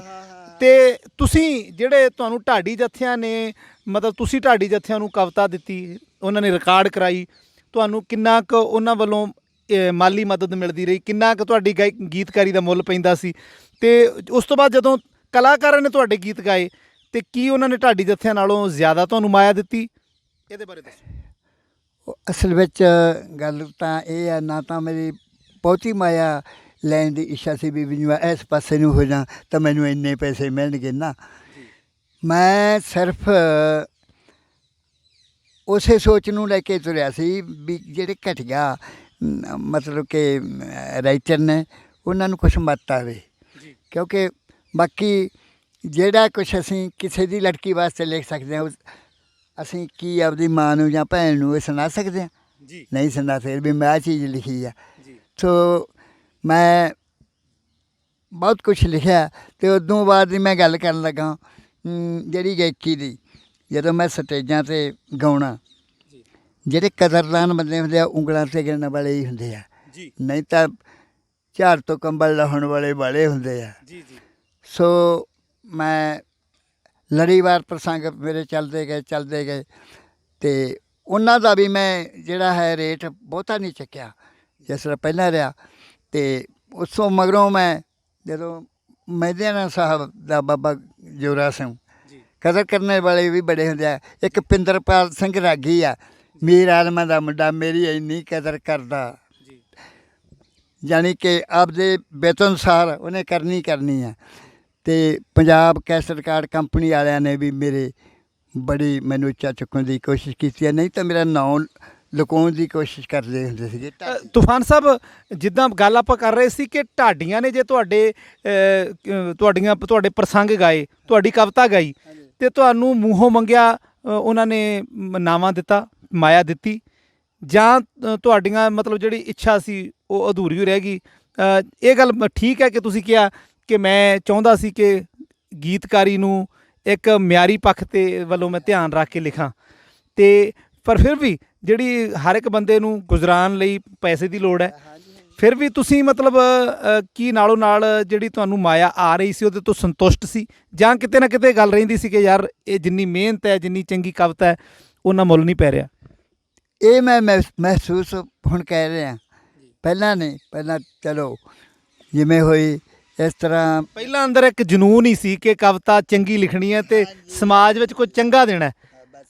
ਅਤੇ ਤੁਸੀਂ ਜਿਹੜੇ ਤੁਹਾਨੂੰ ਢਾਡੀ ਜੱਥਿਆਂ ਨੇ, ਮਤਲਬ ਤੁਸੀਂ ਢਾਡੀ ਜੱਥਿਆਂ ਨੂੰ ਕਵਿਤਾ ਦਿੱਤੀ, ਉਹਨਾਂ ਨੇ ਰਿਕਾਰਡ ਕਰਾਈ, ਤੁਹਾਨੂੰ ਕਿੰਨਾ ਕੁ ਉਹਨਾਂ ਵੱਲੋਂ ਮਾਲੀ ਮਦਦ ਮਿਲਦੀ ਰਹੀ, ਕਿੰਨਾ ਕੁ ਤੁਹਾਡੀ ਗੀਤਕਾਰੀ ਦਾ ਮੁੱਲ ਪੈਂਦਾ ਸੀ? ਅਤੇ ਉਸ ਤੋਂ ਬਾਅਦ ਜਦੋਂ ਕਲਾਕਾਰਾਂ ਨੇ ਤੁਹਾਡੇ ਗੀਤ ਗਾਏ, ਅਤੇ ਕੀ ਉਹਨਾਂ ਨੇ ਢਾਡੀ ਜੱਥਿਆਂ ਨਾਲੋਂ ਜ਼ਿਆਦਾ ਤੁਹਾਨੂੰ ਮਾਇਆ ਦਿੱਤੀ? ਇਹਦੇ ਬਾਰੇ ਦੱਸੋ। ਅਸਲ ਵਿੱਚ ਗੱਲ ਤਾਂ ਇਹ ਹੈ, ਨਾ ਤਾਂ ਮੇਰੀ ਬਹੁਤੀ ਮਾਇਆ ਲੈਣ ਦੀ ਇੱਛਾ ਸੀ ਵੀ ਮੈਂ ਇਸ ਪਾਸੇ ਨੂੰ ਹੋ ਜਾ ਤਾਂ ਮੈਨੂੰ ਇੰਨੇ ਪੈਸੇ ਮਿਲਣਗੇ ਨਾ। ਮੈਂ ਸਿਰਫ ਉਸੇ ਸੋਚ ਨੂੰ ਲੈ ਕੇ ਤੁਰਿਆ ਸੀ ਵੀ ਜਿਹੜੇ ਘਟੀਆ ਮਤਲਬ ਕਿ ਰਾਈਟਰ ਨੇ ਉਹਨਾਂ ਨੂੰ ਕੁਛ ਮੱਤ ਆਵੇ, ਕਿਉਂਕਿ ਬਾਕੀ ਜਿਹੜਾ ਕੁਛ ਅਸੀਂ ਕਿਸੇ ਦੀ ਲੜਕੀ ਵਾਸਤੇ ਲਿਖ ਸਕਦੇ ਹਾਂ, ਅਸੀਂ ਕੀ ਆਪਦੀ ਮਾਂ ਨੂੰ ਜਾਂ ਭੈਣ ਨੂੰ ਇਹ ਸੁਣਾ ਸਕਦੇ ਹਾਂ? ਨਹੀਂ ਸੁਣਾ ਸਕਦੇ ਵੀ ਮੈਂ ਆਹ ਚੀਜ਼ ਲਿਖੀ ਆ। ਸੋ ਮੈਂ ਬਹੁਤ ਕੁਛ ਲਿਖਿਆ। ਅਤੇ ਉਦੋਂ ਬਾਅਦ ਦੀ ਮੈਂ ਗੱਲ ਕਰਨ ਲੱਗਾ ਜਿਹੜੀ ਗਾਇਕੀ ਦੀ, ਜਦੋਂ ਮੈਂ ਸਟੇਜਾਂ 'ਤੇ ਗਾਉਣਾ, ਜਿਹੜੇ ਕਦਰਦਾਨ ਬੰਦੇ ਹੁੰਦੇ ਆ ਉਂਗਲਾਂ 'ਤੇ ਗਿਣਨ ਵਾਲੇ ਹੀ ਹੁੰਦੇ ਆ, ਨਹੀਂ ਤਾਂ ਝਾੜ ਤੋਂ ਕੰਬਲ ਲਾਹੁਣ ਵਾਲੇ ਹੁੰਦੇ ਆ। ਸੋ ਮੈਂ ਲੜੀਵਾਰ ਪ੍ਰਸੰਗ ਮੇਰੇ ਚੱਲਦੇ ਗਏ ਅਤੇ ਉਹਨਾਂ ਦਾ ਵੀ ਮੈਂ ਜਿਹੜਾ ਹੈ ਰੇਟ ਬਹੁਤਾ ਨਹੀਂ ਚੱਕਿਆ ਜਿਸ ਤਰ੍ਹਾਂ ਪਹਿਲਾਂ ਰਿਹਾ। ਅਤੇ ਉਸ ਤੋਂ ਮਗਰੋਂ ਮੈਂ ਜਦੋਂ ਮਹਿੰਦਿਆਣਾ ਸਾਹਿਬ ਦਾ ਬਾਬਾ ਜੋਰਾ ਸਿੰਘ, ਕਦਰ ਕਰਨ ਵਾਲੇ ਵੀ ਬੜੇ ਹੁੰਦੇ ਆ। ਇੱਕ ਪਿੰਦਰਪਾਲ ਸਿੰਘ ਰਾਗੀ ਆ, ਮੀਰ ਆਲਮਾਂ ਦਾ ਮੁੰਡਾ, ਮੇਰੀ ਇੰਨੀ ਕਦਰ ਕਰਦਾ, ਜਾਣੀ ਕਿ ਆਪਦੇ ਬਿੱਤ ਅਨੁਸਾਰ ਉਹਨੇ ਕਰਨੀ ਆ। ਅਤੇ ਪੰਜਾਬ ਕੈਸਟ ਰਿਕਾਰਡ ਕੰਪਨੀ ਵਾਲਿਆਂ ਨੇ ਵੀ ਮੇਰੇ ਬੜੀ ਮੈਨੂੰ ਉੱਚਾ ਚੁੱਕਣ ਦੀ ਕੋਸ਼ਿਸ਼ ਕੀਤੀ ਹੈ, ਨਹੀਂ ਤਾਂ ਮੇਰਾ ਨਾਂ ਲੁਕਾਉਣ ਦੀ ਕੋਸ਼ਿਸ਼ ਕਰਦੇ ਹੁੰਦੇ ਸੀਗੇ। ਤੂਫਾਨ ਸਾਹਿਬ, ਜਿੱਦਾਂ ਗੱਲ ਆਪਾਂ ਕਰ ਰਹੇ ਸੀ ਕਿ ਢਾਡੀਆਂ ਨੇ ਜੇ ਤੁਹਾਡੇ ਪ੍ਰਸੰਗ ਗਾਏ, ਤੁਹਾਡੀ ਕਵਿਤਾ ਗਾਈ, ਅਤੇ ਤੁਹਾਨੂੰ ਮੂੰਹੋਂ ਮੰਗਿਆ ਉਹਨਾਂ ਨੇ ਨਾਵਾਂ ਦਿੱਤਾ, ਮਾਇਆ ਦਿੱਤੀ, ਜਾਂ ਤੁਹਾਡੀਆਂ ਮਤਲਬ ਜਿਹੜੀ ਇੱਛਾ ਸੀ ਉਹ ਅਧੂਰੀ ਰਹਿ ਗਈ? ਇਹ ਗੱਲ ਠੀਕ ਹੈ ਕਿ ਤੁਸੀਂ ਕਿਹਾ ਕਿ ਮੈਂ ਚਾਹੁੰਦਾ ਸੀ ਕਿ ਗੀਤਕਾਰੀ ਨੂੰ ਇੱਕ ਮਿਆਰੀ ਪੱਖ 'ਤੇ ਵੱਲੋਂ ਮੈਂ ਧਿਆਨ ਰੱਖ ਕੇ ਲਿਖਾਂ, ਅਤੇ ਪਰ ਫਿਰ ਵੀ ਜਿਹੜੀ ਹਰ ਇੱਕ ਬੰਦੇ ਨੂੰ ਗੁਜ਼ਰਾਨ ਲਈ ਪੈਸੇ ਦੀ ਲੋੜ ਹੈ, ਫਿਰ ਵੀ ਤੁਸੀਂ ਮਤਲਬ ਕੀ ਨਾਲੋਂ ਨਾਲ ਜਿਹੜੀ ਤੁਹਾਨੂੰ ਮਾਇਆ ਆ ਰਹੀ ਸੀ ਉਹਦੇ ਤੋਂ ਸੰਤੁਸ਼ਟ ਸੀ, ਜਾਂ ਕਿਤੇ ਨਾ ਕਿਤੇ ਗੱਲ ਰਹਿੰਦੀ ਸੀ ਕਿ ਯਾਰ ਇਹ ਜਿੰਨੀ ਮਿਹਨਤ ਹੈ, ਜਿੰਨੀ ਚੰਗੀ ਕਵਿਤਾ ਹੈ, ਉਹਨਾਂ ਮੁੱਲ ਨਹੀਂ ਪੈ ਰਿਹਾ? ਇਹ ਮੈਂ ਮਹਿਸੂਸ ਹੁਣ ਕਹਿ ਰਿਹਾ, ਪਹਿਲਾਂ ਨਹੀਂ। ਪਹਿਲਾਂ ਚਲੋ ਜਿਵੇਂ ਹੋਈ ਇਸ ਤਰ੍ਹਾਂ, ਪਹਿਲਾਂ ਅੰਦਰ ਇੱਕ ਜਨੂੰਨ ਹੀ ਸੀ ਕਿ ਕਵਿਤਾ ਚੰਗੀ ਲਿਖਣੀ ਹੈ ਅਤੇ ਸਮਾਜ ਵਿੱਚ ਕੁਝ ਚੰਗਾ ਦੇਣਾ।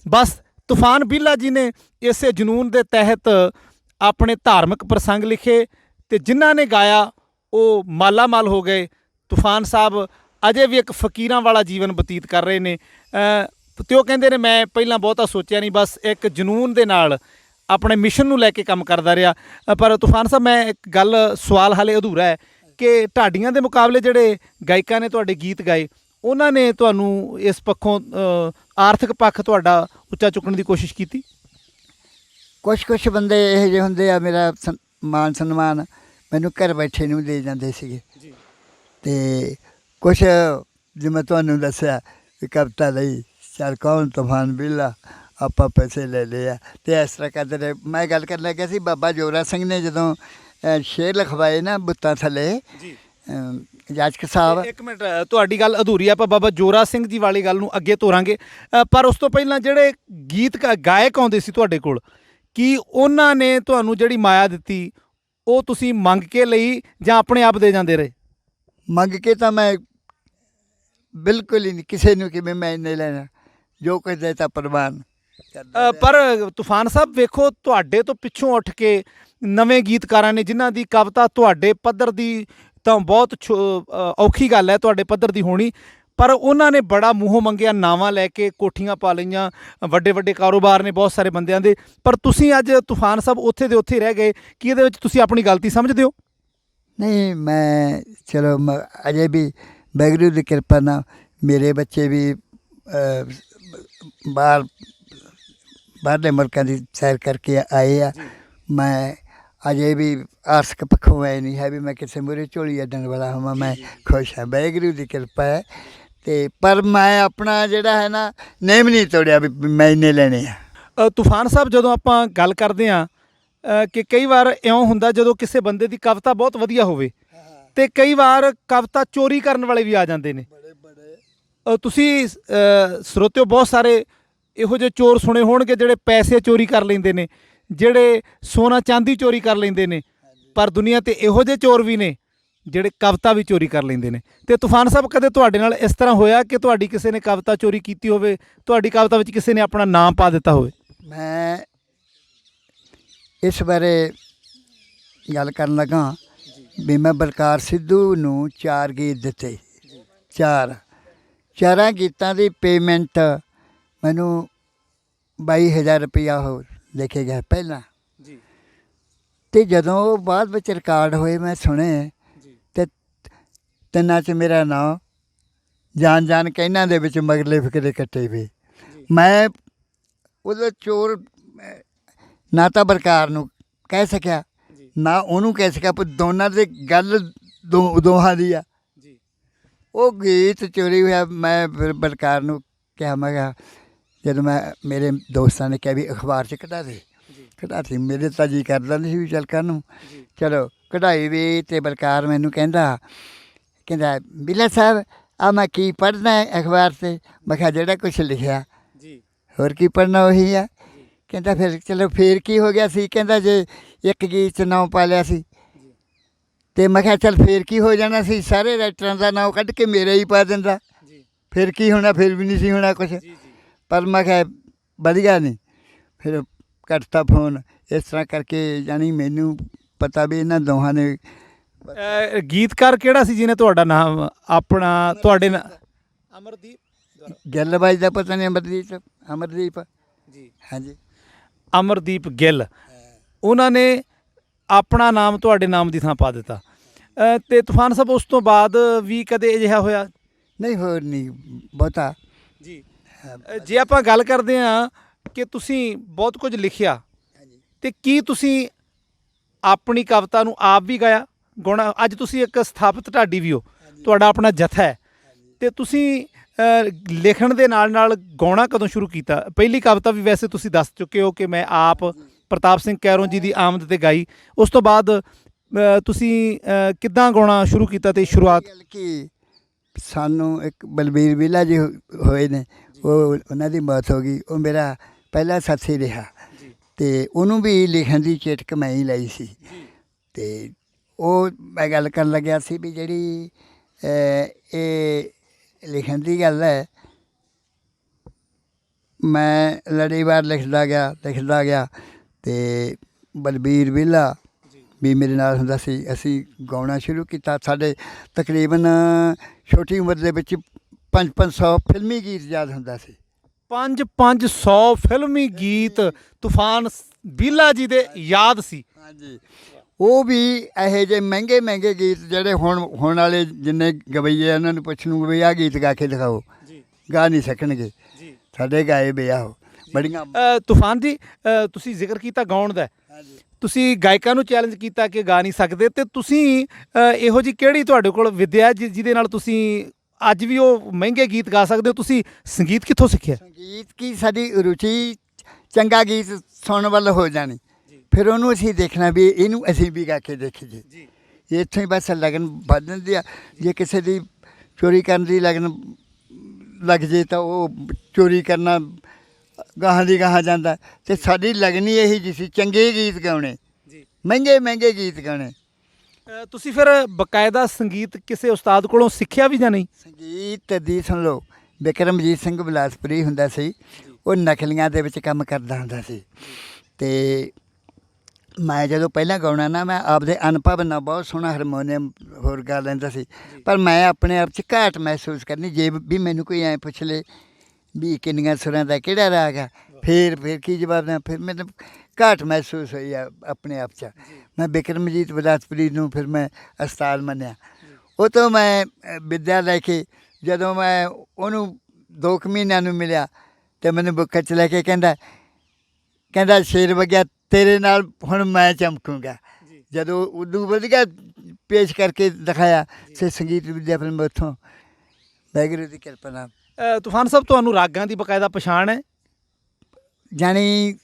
ਬਸ ਤੂਫਾਨ ਬੀਲਾ ਜੀ ਨੇ ਇਸੇ ਜਨੂੰਨ ਦੇ ਤਹਿਤ ਆਪਣੇ ਧਾਰਮਿਕ ਪ੍ਰਸੰਗ ਲਿਖੇ, ਅਤੇ ਜਿਨ੍ਹਾਂ ਨੇ ਗਾਇਆ ਉਹ ਮਾਲਾ ਮਾਲ ਹੋ ਗਏ। ਤੂਫਾਨ ਸਾਹਿਬ ਅਜੇ ਵੀ ਇੱਕ ਫਕੀਰਾਂ ਵਾਲਾ ਜੀਵਨ ਬਤੀਤ ਕਰ ਰਹੇ ਨੇ, ਅਤੇ ਉਹ ਕਹਿੰਦੇ ਨੇ ਮੈਂ ਪਹਿਲਾਂ ਬਹੁਤਾ ਸੋਚਿਆ ਨਹੀਂ, ਬਸ ਇੱਕ ਜਨੂੰਨ ਦੇ ਨਾਲ ਆਪਣੇ ਮਿਸ਼ਨ ਨੂੰ ਲੈ ਕੇ ਕੰਮ ਕਰਦਾ ਰਿਹਾ। ਪਰ ਤੂਫਾਨ ਸਾਹਿਬ, ਮੈਂ ਇੱਕ ਸਵਾਲ ਹਾਲੇ ਅਧੂਰਾ ਹੈ ਕਿ ਢਾਡੀਆਂ ਦੇ ਮੁਕਾਬਲੇ ਜਿਹੜੇ ਗਾਇਕਾਂ ਨੇ ਤੁਹਾਡੇ ਗੀਤ ਗਾਏ, ਉਹਨਾਂ ਨੇ ਤੁਹਾਨੂੰ ਇਸ ਪੱਖੋਂ ਆਰਥਿਕ ਪੱਖ ਤੁਹਾਡਾ ਉੱਚਾ ਚੁੱਕਣ ਦੀ ਕੋਸ਼ਿਸ਼ ਕੀਤੀ? ਕੁਛ ਬੰਦੇ ਇਹੋ ਜਿਹੇ ਹੁੰਦੇ ਆ, ਮੇਰਾ ਮਾਨ ਸਨਮਾਨ ਮੈਨੂੰ ਘਰ ਬੈਠੇ ਨੂੰ ਦੇ ਜਾਂਦੇ ਸੀਗੇ। ਅਤੇ ਕੁਛ ਜਿਵੇਂ ਤੁਹਾਨੂੰ ਦੱਸਿਆ ਵੀ ਕਵਿਤਾ ਲਈ ਚੱਲ ਕੌਣ ਤੂਫਾਨ ਬੀਲਾ, ਆਪਾਂ ਪੈਸੇ ਲੈ ਲਏ ਆ, ਅਤੇ ਇਸ ਤਰ੍ਹਾਂ ਕਰਦੇ ਰਹੇ। ਮੈਂ ਗੱਲ ਕਰਨ ਲੱਗਿਆ ਸੀ ਬਾਬਾ ਜੋਰਾ ਸਿੰਘ ਨੇ ਜਦੋਂ ਸ਼ੇਰ ਲਿਖਵਾਏ ਨਾ ਬੁੱਤਾਂ ਥੱਲੇ, ਜਾਚਕ ਸਾਹਿਬ। ਇੱਕ ਮਿੰਟ, ਤੁਹਾਡੀ ਗੱਲ ਅਧੂਰੀ ਆ, ਆਪਾਂ ਬਾਬਾ ਜੋਰਾ ਸਿੰਘ ਜੀ ਵਾਲੀ ਗੱਲ ਨੂੰ ਅੱਗੇ ਤੋਰਾਂਗੇ, ਪਰ ਉਸ ਤੋਂ ਪਹਿਲਾਂ ਜਿਹੜੇ ਗੀਤ ਗਾਇਕ ਆਉਂਦੇ ਸੀ ਤੁਹਾਡੇ ਕੋਲ, ਕੀ ਉਹਨਾਂ ਨੇ ਤੁਹਾਨੂੰ ਜਿਹੜੀ ਮਾਇਆ ਦਿੱਤੀ ਉਹ ਤੁਸੀਂ ਮੰਗ ਕੇ ਲਈ ਜਾਂ ਆਪਣੇ ਆਪ ਦੇ ਜਾਂਦੇ ਰਹੇ? ਮੰਗ ਕੇ ਤਾਂ ਮੈਂ ਬਿਲਕੁਲ ਹੀ ਨਹੀਂ ਕਿਸੇ ਨੂੰ ਕਿ ਮੈਂ ਇੰਨੇ ਲੈਣਾ, ਜੋ ਕੁਝ ਦੇ ਤਾਂ ਪ੍ਰਵਾਨ। ਪਰ ਤੂਫਾਨ ਸਾਹਿਬ ਵੇਖੋ, ਤੁਹਾਡੇ ਤੋਂ ਪਿੱਛੋਂ ਉੱਠ ਕੇ ਨਵੇਂ ਗੀਤਕਾਰਾਂ ਨੇ ਜਿਨ੍ਹਾਂ ਦੀ ਕਵਿਤਾ ਤੁਹਾਡੇ ਪੱਧਰ ਦੀ ਤਾਂ ਬਹੁਤ ਔਖੀ ਗੱਲ ਹੈ ਤੁਹਾਡੇ ਪੱਧਰ ਦੀ ਹੋਣੀ, ਪਰ ਉਹਨਾਂ ਨੇ ਬੜਾ ਮੂੰਹੋਂ ਮੰਗਿਆ ਨਾਵਾਂ ਲੈ ਕੇ ਕੋਠੀਆਂ ਪਾ ਲਈਆਂ, ਵੱਡੇ ਵੱਡੇ ਕਾਰੋਬਾਰ ਨੇ ਬਹੁਤ ਸਾਰੇ ਬੰਦਿਆਂ ਦੇ, ਪਰ ਤੁਸੀਂ ਅੱਜ ਤੂਫਾਨ ਸਾਹਿਬ ਉੱਥੇ ਦੇ ਉੱਥੇ ਰਹਿ ਗਏ। ਕੀ ਇਹਦੇ ਵਿੱਚ ਤੁਸੀਂ ਆਪਣੀ ਗਲਤੀ ਸਮਝਦੇ ਹੋ? ਨਹੀਂ, ਮੈਂ ਚਲੋ ਅਜੇ ਵੀ ਵਾਹਿਗੁਰੂ ਦੀ ਕਿਰਪਾ ਨਾਲ ਮੇਰੇ ਬੱਚੇ ਵੀ ਬਾਹਰ ਬਾਹਰਲੇ ਮੁਲਕਾਂ ਦੀ ਸੈਰ ਕਰਕੇ ਆਏ ਆ। ਮੈਂ ਅਜੇ ਵੀ ਆਰਥਿਕ ਪੱਖੋਂ ਐ ਨਹੀਂ ਹੈ ਵੀ ਮੈਂ ਕਿਸੇ ਮੂਹਰੇ ਝੋਲੀ ਅੱਡਣ ਵਾਲਾ ਹੋਵਾਂ। ਮੈਂ ਖੁਸ਼ ਹਾਂ, ਵਾਹਿਗੁਰੂ ਦੀ ਕਿਰਪਾ ਹੈ। ਅਤੇ ਪਰ ਮੈਂ ਆਪਣਾ ਜਿਹੜਾ ਹੈ ਨਾ ਨੇਮ ਨਹੀਂ ਤੋੜਿਆ ਵੀ ਮੈਂ ਇੰਨੇ ਲੈਣੇ ਆ। ਤੂਫਾਨ ਸਾਹਿਬ, ਜਦੋਂ ਆਪਾਂ ਗੱਲ ਕਰਦੇ ਹਾਂ ਕਿ ਕਈ ਵਾਰ ਇਉਂ ਹੁੰਦਾ ਜਦੋਂ ਕਿਸੇ ਬੰਦੇ ਦੀ ਕਵਿਤਾ ਬਹੁਤ ਵਧੀਆ ਹੋਵੇ ਤੇ ਕਈ ਵਾਰ ਕਵਿਤਾ ਚੋਰੀ ਕਰਨ ਵਾਲੇ ਵੀ ਆ ਜਾਂਦੇ ਨੇ। ਤੁਸੀਂ ਸਰੋਤਿਓ ਬਹੁਤ ਸਾਰੇ ਇਹੋ ਜਿਹੇ ਚੋਰ ਸੁਣੇ ਹੋਣਗੇ ਜਿਹੜੇ ਪੈਸੇ ਚੋਰੀ ਕਰ ਲੈਂਦੇ ਨੇ, ਜਿਹੜੇ ਸੋਨਾ ਚਾਂਦੀ ਚੋਰੀ ਕਰ ਲੈਂਦੇ ਨੇ, ਪਰ ਦੁਨੀਆ ਤੇ ਇਹੋ ਜਿਹੇ ਚੋਰ ਵੀ ਨੇ ਜਿਹੜੇ ਕਵਿਤਾ ਵੀ ਚੋਰੀ ਕਰ ਲੈਂਦੇ ਨੇ। ਤੇ ਤੂਫਾਨ ਸਾਹਿਬ, ਕਦੇ ਤੁਹਾਡੇ ਨਾਲ ਇਸ ਤਰ੍ਹਾਂ ਹੋਇਆ ਕਿ ਤੁਹਾਡੀ ਕਿਸੇ ਨੇ ਕਵਿਤਾ ਚੋਰੀ ਕੀਤੀ ਹੋਵੇ, ਤੁਹਾਡੀ ਕਵਿਤਾ ਵਿੱਚ ਕਿਸੇ ਨੇ ਆਪਣਾ ਨਾਮ ਪਾ ਦਿੱਤਾ ਹੋਵੇ? ਮੈਂ ਇਸ ਬਾਰੇ ਗੱਲ ਕਰਨ ਲੱਗਾ ਵੀ ਮੈਂ ਬਲਕਾਰ ਸਿੱਧੂ ਨੂੰ 4 ਗੀਤ ਦਿੱਤੇ। ਚਾਰਾਂ ਗੀਤਾਂ ਦੀ ਪੇਮੈਂਟ ਮੈਨੂੰ 22,000 ਰੁਪਇਆ ਉਹ ਲੈ ਕੇ ਗਿਆ ਪਹਿਲਾਂ ਜੀ। ਅਤੇ ਜਦੋਂ ਉਹ ਬਾਅਦ ਵਿੱਚ ਰਿਕਾਰਡ ਹੋਏ ਮੈਂ ਸੁਣੇ ਅਤੇ ਤਿੰਨਾਂ 'ਚ ਮੇਰਾ ਨਾਂ ਜਾਣ ਜਾਣ ਕੇ ਇਹਨਾਂ ਦੇ ਵਿੱਚ ਮਗਰਲੇ ਫਿਕਰੇ ਕੱਟੇ ਵੇ। ਮੈਂ ਉਹਦਾ ਚੋਰ ਨਾ ਤਾਂ ਬਲਕਾਰ ਨੂੰ ਕਹਿ ਸਕਿਆ ਨਾ ਉਹਨੂੰ ਕਹਿ ਸਕਿਆ, ਪਰ ਦੋਨਾਂ ਦੀ ਗੱਲ ਦੋਹਾਂ ਦੀ ਆ। ਉਹ ਗੀਤ ਚੋਰੀ ਹੋਇਆ। ਮੈਂ ਫਿਰ ਬਲਕਾਰ ਨੂੰ ਕਿਹਾ, ਮੈਂ ਕਿਹਾ ਜਦੋਂ ਮੇਰੇ ਦੋਸਤਾਂ ਨੇ ਕਿਹਾ ਵੀ ਅਖਬਾਰ 'ਚ ਕਢਾਤੀ ਮੇਰੇ ਤਾਂ ਜੀ ਕਰਦਾ ਨਹੀਂ ਸੀ ਵੀ ਚੱਲ ਕਰਨ ਨੂੰ, ਚਲੋ ਕਢਾਈ ਵੀ। ਅਤੇ ਬਲਕਾਰ ਮੈਨੂੰ ਕਹਿੰਦਾ ਬਿੱਲਾ ਸਾਹਿਬ ਆ ਮੈਂ ਕੀ ਪੜ੍ਹਨਾ ਅਖਬਾਰ 'ਤੇ? ਮੈਂ ਕਿਹਾ ਜਿਹੜਾ ਕੁਛ ਲਿਖਿਆ, ਹੋਰ ਕੀ ਪੜ੍ਹਨਾ ਉਹੀ ਆ। ਕਹਿੰਦਾ ਫਿਰ ਚਲੋ ਫਿਰ ਕੀ ਹੋ ਗਿਆ ਸੀ? ਕਹਿੰਦਾ ਜੇ ਇੱਕ ਗੀਤ 'ਚ ਨਾਂ ਪਾ ਲਿਆ ਸੀ। ਅਤੇ ਮੈਂ ਕਿਹਾ ਚੱਲ ਫਿਰ ਕੀ ਹੋ ਜਾਣਾ ਸੀ, ਸਾਰੇ ਰਾਈਟਰਾਂ ਦਾ ਨਾਂ ਕੱਢ ਕੇ ਮੇਰਾ ਹੀ ਪਾ ਦਿੰਦਾ, ਫਿਰ ਕੀ ਹੋਣਾ? ਫਿਰ ਵੀ ਨਹੀਂ ਸੀ ਹੋਣਾ ਕੁਛ। ਪਰ ਮੈਂ ਕਿਹਾ ਵਧੀਆ ਨਹੀਂ, ਫਿਰ ਕੱਟਤਾ ਫੋਨ। ਇਸ ਤਰ੍ਹਾਂ ਕਰਕੇ ਜਾਣੀ ਮੈਨੂੰ ਪਤਾ ਵੀ ਇਹਨਾਂ ਦੋਹਾਂ ਨੇ। ਗੀਤਕਾਰ ਕਿਹੜਾ ਸੀ ਜਿਹਨੇ ਤੁਹਾਡਾ ਨਾਮ ਆਪਣਾ ਤੁਹਾਡੇ ਨਾਲ? ਅਮਰਦੀਪ ਗਿੱਲ ਬਾਈ ਦਾ ਪਤਾ ਨਹੀਂ, ਅਮਰਦੀਪ ਜੀ, ਹਾਂਜੀ, ਅਮਰਦੀਪ ਗਿੱਲ। ਉਹਨਾਂ ਨੇ ਆਪਣਾ ਨਾਮ ਤੁਹਾਡੇ ਨਾਮ ਦੀ ਥਾਂ ਪਾ ਦਿੱਤਾ। ਅਤੇ ਤੂਫਾਨ ਸਾਹਿਬ, ਉਸ ਤੋਂ ਬਾਅਦ ਵੀ ਕਦੇ ਅਜਿਹਾ ਹੋਇਆ? ਨਹੀਂ, ਹੋਰ ਨਹੀਂ ਬਹੁਤਾ ਜੀ। ਜੇ ਆਪਾਂ ਗੱਲ ਕਰਦੇ ਹਾਂ ਕਿ ਤੁਸੀਂ ਬਹੁਤ ਕੁਝ ਲਿਖਿਆ, ਅਤੇ ਕੀ ਤੁਸੀਂ ਆਪਣੀ ਕਵਿਤਾ ਨੂੰ ਆਪ ਵੀ ਗਾਉਣਾ? ਅੱਜ ਤੁਸੀਂ ਇੱਕ ਸਥਾਪਿਤ ਢਾਡੀ ਵੀ ਹੋ, ਤੁਹਾਡਾ ਆਪਣਾ ਜਥਾ ਹੈ, ਅਤੇ ਤੁਸੀਂ ਲਿਖਣ ਦੇ ਨਾਲ ਨਾਲ ਗਾਉਣਾ ਕਦੋਂ ਸ਼ੁਰੂ ਕੀਤਾ? ਪਹਿਲੀ ਕਵਿਤਾ ਵੀ ਵੈਸੇ ਤੁਸੀਂ ਦੱਸ ਚੁੱਕੇ ਹੋ ਕਿ ਮੈਂ ਆਪ ਪ੍ਰਤਾਪ ਸਿੰਘ ਕੈਰੋਂ ਜੀ ਦੀ ਆਮਦ 'ਤੇ ਗਾਈ। ਉਸ ਤੋਂ ਬਾਅਦ ਤੁਸੀਂ ਕਿੱਦਾਂ ਗਾਉਣਾ ਸ਼ੁਰੂ ਕੀਤਾ? ਅਤੇ ਸ਼ੁਰੂਆਤ ਕਿ ਸਾਨੂੰ ਇੱਕ ਬਲਬੀਰ ਵਿਲਾ ਜੀ ਹੋਏ ਨੇ, ਉਹਨਾਂ ਦੀ ਮੌਤ ਹੋ ਗਈ। ਉਹ ਮੇਰਾ ਪਹਿਲਾ ਸਾਥੀ ਰਿਹਾ ਅਤੇ ਉਹਨੂੰ ਵੀ ਲਿਖਣ ਦੀ ਚਿੱਠਕ ਮੈਂ ਹੀ ਲਈ ਸੀ। ਅਤੇ ਉਹ ਮੈਂ ਗੱਲ ਕਰਨ ਲੱਗਿਆ ਸੀ ਵੀ ਜਿਹੜੀ ਇਹ ਲਿਖਣ ਦੀ ਗੱਲ ਹੈ, ਮੈਂ ਲੜੀਵਾਰ ਲਿਖਦਾ ਗਿਆ ਅਤੇ ਬਲਬੀਰ ਵਿਲਾ ਵੀ ਮੇਰੇ ਨਾਲ ਹੁੰਦਾ ਸੀ। ਅਸੀਂ ਗਾਉਣਾ ਸ਼ੁਰੂ ਕੀਤਾ। ਸਾਡੇ ਤਕਰੀਬਨ ਛੋਟੀ ਉਮਰ ਦੇ ਵਿੱਚ 500 ਫਿਲਮੀ ਗੀਤ ਯਾਦ ਹੁੰਦਾ ਸੀ। 500 ਫਿਲਮੀ ਗੀਤ ਤੂਫਾਨ ਵਿਲਾ ਜੀ ਦੇ ਯਾਦ ਸੀ। ਹਾਂਜੀ, ਉਹ ਵੀ ਇਹੋ ਜਿਹੇ ਮਹਿੰਗੇ ਗੀਤ ਜਿਹੜੇ ਹੁਣ ਵਾਲੇ ਜਿੰਨੇ ਗਵਈਏ ਉਹਨਾਂ ਨੂੰ ਪੁੱਛ ਨੂੰ ਵੀ ਆਹ ਗੀਤ ਗਾ ਕੇ ਦਿਖਾਓ, ਗਾ ਨਹੀਂ ਸਕਣਗੇ। ਸਾਡੇ ਗਾਏ ਵੇ ਆ ਉਹ ਬੜੀਆਂ। ਤੂਫਾਨ ਜੀ, ਤੁਸੀਂ ਜ਼ਿਕਰ ਕੀਤਾ ਗਾਉਣ ਦਾ, ਤੁਸੀਂ ਗਾਇਕਾਂ ਨੂੰ ਚੈਲੰਜ ਕੀਤਾ ਕਿ ਗਾ ਨਹੀਂ ਸਕਦੇ, ਅਤੇ ਤੁਸੀਂ ਇਹੋ ਜਿਹੀ ਕਿਹੜੀ ਤੁਹਾਡੇ ਕੋਲ ਵਿੱਦਿਆ ਜਿਹਦੇ ਨਾਲ ਤੁਸੀਂ ਅੱਜ ਵੀ ਉਹ ਮਹਿੰਗੇ ਗੀਤ ਗਾ ਸਕਦੇ ਹੋ? ਤੁਸੀਂ ਸੰਗੀਤ ਕਿੱਥੋਂ ਸਿੱਖਿਆ? ਸੰਗੀਤ ਕੀ ਸਾਡੀ ਰੁਚੀ ਚੰਗਾ ਗੀਤ ਸੁਣਨ ਵੱਲ ਹੋ ਜਾਣੀ, ਫਿਰ ਉਹਨੂੰ ਅਸੀਂ ਦੇਖਣਾ ਵੀ ਇਹਨੂੰ ਅਸੀਂ ਵੀ ਗਾ ਕੇ ਦੇਖੀਏ। ਇੱਥੋਂ ਹੀ ਬਸ ਲਗਨ ਵੱਧ ਜਾਂਦੀ ਆ। ਜੇ ਕਿਸੇ ਦੀ ਚੋਰੀ ਕਰਨ ਦੀ ਲਗਨ ਲੱਗ ਜੇ ਤਾਂ ਉਹ ਚੋਰੀ ਕਰਨਾ ਗਾਹਾਂ ਦੀ ਗਾਹਾਂ ਜਾਂਦਾ। ਅਤੇ ਸਾਡੀ ਲਗਨ ਹੀ ਇਹੀ ਜਿਹੀ ਸੀ, ਚੰਗੇ ਗੀਤ ਗਾਉਣੇ, ਮਹਿੰਗੇ ਗੀਤ ਗਾਉਣੇ। ਤੁਸੀਂ ਫਿਰ ਬਕਾਇਦਾ ਸੰਗੀਤ ਕਿਸੇ ਉਸਤਾਦ ਕੋਲੋਂ ਸਿੱਖਿਆ ਵੀ ਜਾਂ ਨਹੀਂ? ਸੰਗੀਤ ਦੀ ਸੁਣ ਲਓ, ਬਿਕਰਮਜੀਤ ਸਿੰਘ ਬਿਲਾਸਪੁਰੀ ਹੁੰਦਾ ਸੀ, ਉਹ ਨਕਲੀਆਂ ਦੇ ਵਿੱਚ ਕੰਮ ਕਰਦਾ ਹੁੰਦਾ ਸੀ। ਅਤੇ ਮੈਂ ਜਦੋਂ ਪਹਿਲਾਂ ਗਾਉਣਾ ਨਾ, ਮੈਂ ਆਪਦੇ ਅਨੁਭਵ ਨਾਲ ਬਹੁਤ ਸੋਹਣਾ ਹਾਰਮੋਨੀਅਮ ਹੋਰ ਗਾ ਲੈਂਦਾ ਸੀ, ਪਰ ਮੈਂ ਆਪਣੇ ਆਪ 'ਚ ਘਾਟ ਮਹਿਸੂਸ ਕਰਨੀ। ਜੇ ਵੀ ਮੈਨੂੰ ਕੋਈ ਐਂ ਪੁੱਛ ਲੇ ਵੀ ਕਿੰਨੀਆਂ ਸੁਰਾਂ ਦਾ ਕਿਹੜਾ ਰਾਗ ਆ, ਫਿਰ ਕੀ ਜਵਾਬ ਦੇਣਾ? ਫਿਰ ਮੈਨੂੰ ਘਾਟ ਮਹਿਸੂਸ ਹੋਈ ਆ ਆਪਣੇ ਆਪ 'ਚ। ਮੈਂ ਬਿਕਰਮਜੀਤ ਬਿਲਾਸਪੁਰੀ ਨੂੰ ਫਿਰ ਮੈਂ ਉਸਤਾਦ ਮੰਨਿਆ। ਉਹ ਤੋਂ ਮੈਂ ਵਿੱਦਿਆ ਲੈ ਕੇ ਜਦੋਂ ਮੈਂ ਉਹਨੂੰ 2 ਕੁ ਮਹੀਨਿਆਂ ਨੂੰ ਮਿਲਿਆ, ਅਤੇ ਮੈਨੂੰ ਬੁੱਕ 'ਚ ਲੈ ਕੇ ਕਹਿੰਦਾ ਕਹਿੰਦਾ ਸ਼ੇਰ ਵਗਿਆ ਤੇਰੇ ਨਾਲ ਹੁਣ ਮੈਂ ਚਮਕੂੰਗਾ। ਜਦੋਂ ਉਦੋਂ ਵਧੀਆ ਪੇਸ਼ ਕਰਕੇ ਦਿਖਾਇਆ ਤੇ ਸੰਗੀਤ ਵਿਦਿਆ ਫਿਰ ਮੈਂ ਉੱਥੋਂ ਵਾਹਿਗੁਰੂ ਦੀ ਕਿਰਪਾ ਨਾਲ ਤੂਫਾਨ ਸਾਹਿਬ ਤੁਹਾਨੂੰ ਰਾਗਾਂ ਦੀ ਬਕਾਇਦਾ ਪਛਾਣ ਹੈ? ਜਾਣੀ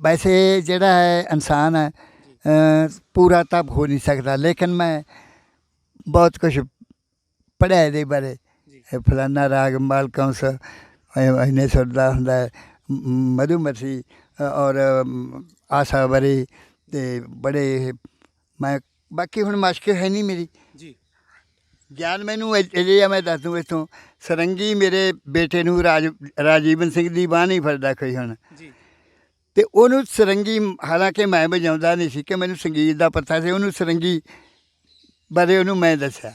ਵੈਸੇ ਜਿਹੜਾ ਹੈ ਇਨਸਾਨ ਹੈ ਪੂਰਾ ਤਾਂ ਹੋ ਨਹੀਂ ਸਕਦਾ, ਲੇਕਿਨ ਮੈਂ ਬਹੁਤ ਕੁਛ ਪੜ੍ਹਿਆ ਇਹਦੇ ਬਾਰੇ। ਫਲਾਨਾ ਰਾਗ ਮਾਲਕੰਸ ਇੰਨੇ ਸੁਰ ਦਾ ਹੁੰਦਾ ਹੈ, ਮਧੂਮਤੀ ਔਰ ਆਸਾ ਬਾਰੇ ਅਤੇ ਬੜੇ ਮੈਂ ਬਾਕੀ ਹੁਣ ਮਸ਼ਕ ਹੈ ਨਹੀਂ ਮੇਰੀ ਜੀ। ਗਿਆਨ ਮੈਨੂੰ ਅਜੇ ਮੈਂ ਦੱਸ ਦੂੰ ਇੱਥੋਂ ਸਰੰਗੀ ਮੇਰੇ ਬੇਟੇ ਨੂੰ ਰਾਜੀਵਨ ਸਿੰਘ ਦੀ ਬਾਂਹ ਨਹੀਂ ਫੜਦਾ ਕੋਈ ਹੁਣ ਜੀ, ਅਤੇ ਉਹਨੂੰ ਸਰੰਗੀ ਹਾਲਾਂਕਿ ਮੈਂ ਵਜਾਉਂਦਾ ਨਹੀਂ ਸੀ ਕਿ ਮੈਨੂੰ ਸੰਗੀਤ ਦਾ ਪਤਾ ਸੀ, ਉਹਨੂੰ ਸਰੰਗੀ ਬਾਰੇ ਉਹਨੂੰ ਮੈਂ ਦੱਸਿਆ।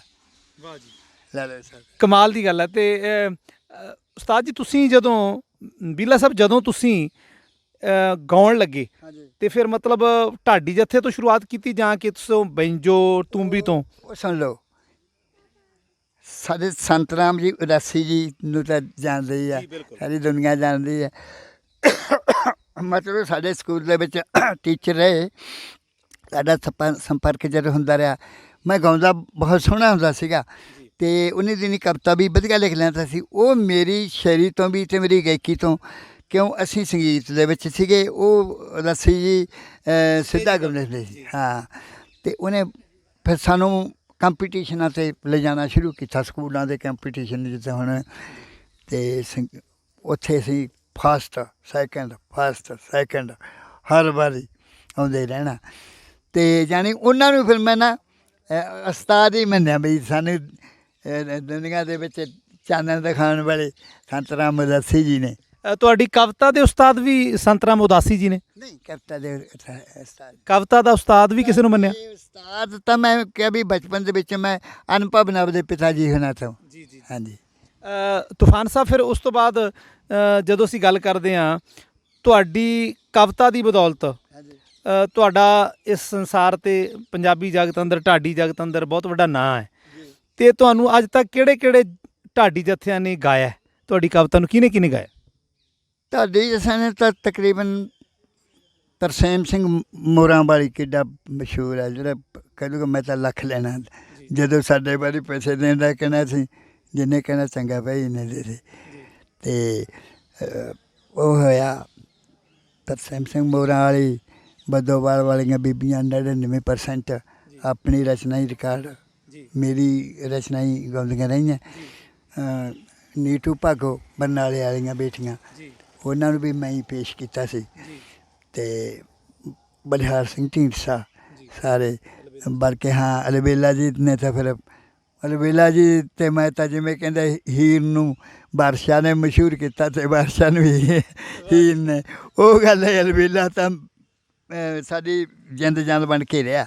ਵਾਹ ਜੀ, ਲੈ ਲਓ ਸਰ। ਕਮਾਲ ਦੀ ਗੱਲ ਹੈ। ਅਤੇ ਉਸਤਾਦ ਜੀ ਤੁਸੀਂ ਜਦੋਂ ਬੀਲਾ ਸਾਹਿਬ ਜਦੋਂ ਤੁਸੀਂ ਗਾਉਣ ਲੱਗੇ ਹਾਂਜੀ ਤੇ ਫਿਰ ਮਤਲਬ ਢਾਡੀ ਜੱਥੇ ਤੋਂ ਸ਼ੁਰੂਆਤ ਕੀਤੀ ਜਾਂ ਕਿ ਤੁਸੀਂ ਬੈਂਜੋ ਤੂੰਬੀ ਤੋਂ? ਉਹ ਸੁਣ ਲਓ, ਸਾਡੇ ਸੰਤ ਰਾਮ ਜੀ ਉਦਾਸੀ ਜੀ ਨੂੰ ਤਾਂ ਜਾਣਦੇ ਹੀ ਆ, ਸਾਰੀ ਦੁਨੀਆ ਜਾਣਦੀ ਹੈ। ਮਤਲਬ ਸਾਡੇ ਸਕੂਲ ਦੇ ਵਿੱਚ ਟੀਚਰ ਰਹੇ, ਸਾਡਾ ਸੰਪਰਕ ਜਦੋਂ ਹੁੰਦਾ ਰਿਹਾ, ਮੈਂ ਗਾਉਂਦਾ ਬਹੁਤ ਸੋਹਣਾ ਹੁੰਦਾ ਸੀਗਾ ਅਤੇ ਉਨੀ ਦਿਨੀ ਕਵਿਤਾ ਵੀ ਵਧੀਆ ਲਿਖ ਲੈਂਦਾ ਸੀ। ਉਹ ਮੇਰੀ ਸ਼ਾਇਰੀ ਤੋਂ ਵੀ ਅਤੇ ਮੇਰੀ ਗਾਇਕੀ ਤੋਂ, ਕਿਉਂ ਅਸੀਂ ਸੰਗੀਤ ਦੇ ਵਿੱਚ ਸੀਗੇ, ਉਹ ਉਦਾਸੀ ਜੀ ਸਿੱਧਾ ਗਾਉਂਦੇ ਹੁੰਦੇ ਸੀ। ਹਾਂ, ਅਤੇ ਉਹਨੇ ਫਿਰ ਸਾਨੂੰ ਕੰਪੀਟੀਸ਼ਨਾਂ 'ਤੇ ਲਿਜਾਣਾ ਸ਼ੁਰੂ ਕੀਤਾ, ਸਕੂਲਾਂ ਦੇ ਕੰਪੀਟੀਸ਼ਨ ਜਿੱਦਾਂ ਹੁਣ, ਅਤੇ ਉੱਥੇ ਅਸੀਂ ਫਸਟ ਸੈਕਿੰਡ ਹਰ ਵਾਰੀ ਆਉਂਦੇ ਰਹਿਣਾ। ਅਤੇ ਜਾਣੀ ਉਹਨਾਂ ਨੂੰ ਫਿਰ ਮੈਂ ਨਾ ਉਸਤਾਦ ਹੀ ਮੰਨਿਆ ਬਈ ਸਾਨੂੰ ਦੁਨੀਆ ਦੇ ਵਿੱਚ ਚਾਨਣ ਦਿਖਾਉਣ ਵਾਲੇ ਸੰਤ ਰਾਮ ਉਦਾਸੀ ਜੀ ਨੇ। ਤੁਹਾਡੀ ਕਵਿਤਾ ਦੇ ਉਸਤਾਦ ਵੀ ਸੰਤ ਰਾਮ ਉਦਾਸੀ ਜੀ ਨੇ? ਨਹੀਂ, ਕਵਿਤਾ ਦੇ ਉਸਤਾਦ, ਕਵਿਤਾ ਦਾ ਉਸਤਾਦ ਵੀ ਕਿਸੇ ਨੂੰ ਮੰਨਿਆ? ਉਸਤਾਦ ਤਾਂ ਮੈਂ ਕਿਹਾ ਵੀ ਬਚਪਨ ਦੇ ਵਿੱਚ ਮੈਂ ਅਨੁਭਵ ਨਵ ਦੇ ਪਿਤਾ ਜੀ ਹੋਣਾ ਤੋਂ। ਜੀ। ਹਾਂਜੀ। ਤੂਫਾਨ ਸਾਹਿਬ ਫਿਰ ਉਸ ਤੋਂ ਬਾਅਦ ਜਦੋਂ ਅਸੀਂ ਗੱਲ ਕਰਦੇ ਹਾਂ ਤੁਹਾਡੀ ਕਵਿਤਾ ਦੀ ਬਦੌਲਤ ਤੁਹਾਡਾ ਇਸ ਸੰਸਾਰ 'ਤੇ ਪੰਜਾਬੀ ਜਗਤ ਅੰਦਰ, ਢਾਡੀ ਜਗਤ ਅੰਦਰ ਬਹੁਤ ਵੱਡਾ ਨਾਂ ਹੈ। ਅਤੇ ਤੁਹਾਨੂੰ ਅੱਜ ਤੱਕ ਕਿਹੜੇ ਢਾਡੀ ਜੱਥਿਆਂ ਨੇ ਗਾਇਆ ਤੁਹਾਡੀ ਕਵਿਤਾ ਨੂੰ? ਕਿਹਨੇ ਗਾਇਆ? ਢਾਡੀ ਜੱਥਿਆਂ ਨੇ ਤਾਂ ਤਕਰੀਬਨ ਤਰਸੇਮ ਸਿੰਘ ਮੋਰਾਂ ਵਾਲੀ ਕਿੱਡਾ ਮਸ਼ਹੂਰ ਹੈ, ਜਿਹੜਾ ਕਹਿੰਦਾ ਮੈਂ ਤਾਂ ਲੱਖ ਲੈਣਾ, ਜਦੋਂ ਸਾਡੇ ਬਾਰੇ ਪੈਸੇ ਦੇਣ ਦਾ ਕਹਿਣਾ ਸੀ, ਜਿੰਨੇ ਕਹਿਣਾ ਚੰਗਾ ਭਾਈ ਇੰਨੇ ਦੇ ਦੇ। ਅਤੇ ਉਹ ਹੋਇਆ ਤਰਸੇਮ ਸਿੰਘ ਮੋਰਾਂ ਵਾਲੀ, ਬੱਦੋਵਾਲ ਵਾਲੀਆਂ ਬੀਬੀਆਂ 99% ਆਪਣੀ ਰਚਨਾ ਹੀ ਰਿਕਾਰਡ, ਮੇਰੀ ਰਚਨਾ ਹੀ ਗਾਉਂਦੀਆਂ ਰਹੀਆਂ। ਨੀਟੂ ਭਾਗੋ ਬਰਨਾਲੇ ਵਾਲੀਆਂ ਬੇਟੀਆਂ, ਉਹਨਾਂ ਨੂੰ ਵੀ ਮੈਂ ਹੀ ਪੇਸ਼ ਕੀਤਾ ਸੀ। ਅਤੇ ਬਲਿਹਾਰ ਸਿੰਘ ਢੀਂਡਸਾ ਸਾਰੇ ਬਲਕਿ ਹਾਂ, ਅਲਬੇਲਾ ਜੀ ਨੇ ਤਾਂ ਫਿਰ ਅਲਬੇਲਾ ਜੀ ਅਤੇ ਮੈਂ ਤਾਂ ਜਿਵੇਂ ਕਹਿੰਦੇ ਹੀਰ ਨੂੰ ਬਾਦਸ਼ਾਹ ਨੇ ਮਸ਼ਹੂਰ ਕੀਤਾ ਅਤੇ ਬਾਦਸ਼ਾਹ ਨੂੰ ਹੀਰ ਨੇ, ਉਹ ਗੱਲ ਹੈ। ਅਲਬੇਲਾ ਤਾਂ ਸਾਡੀ ਜਿੰਦ ਜਾਨ ਬਣ ਕੇ ਰਿਹਾ।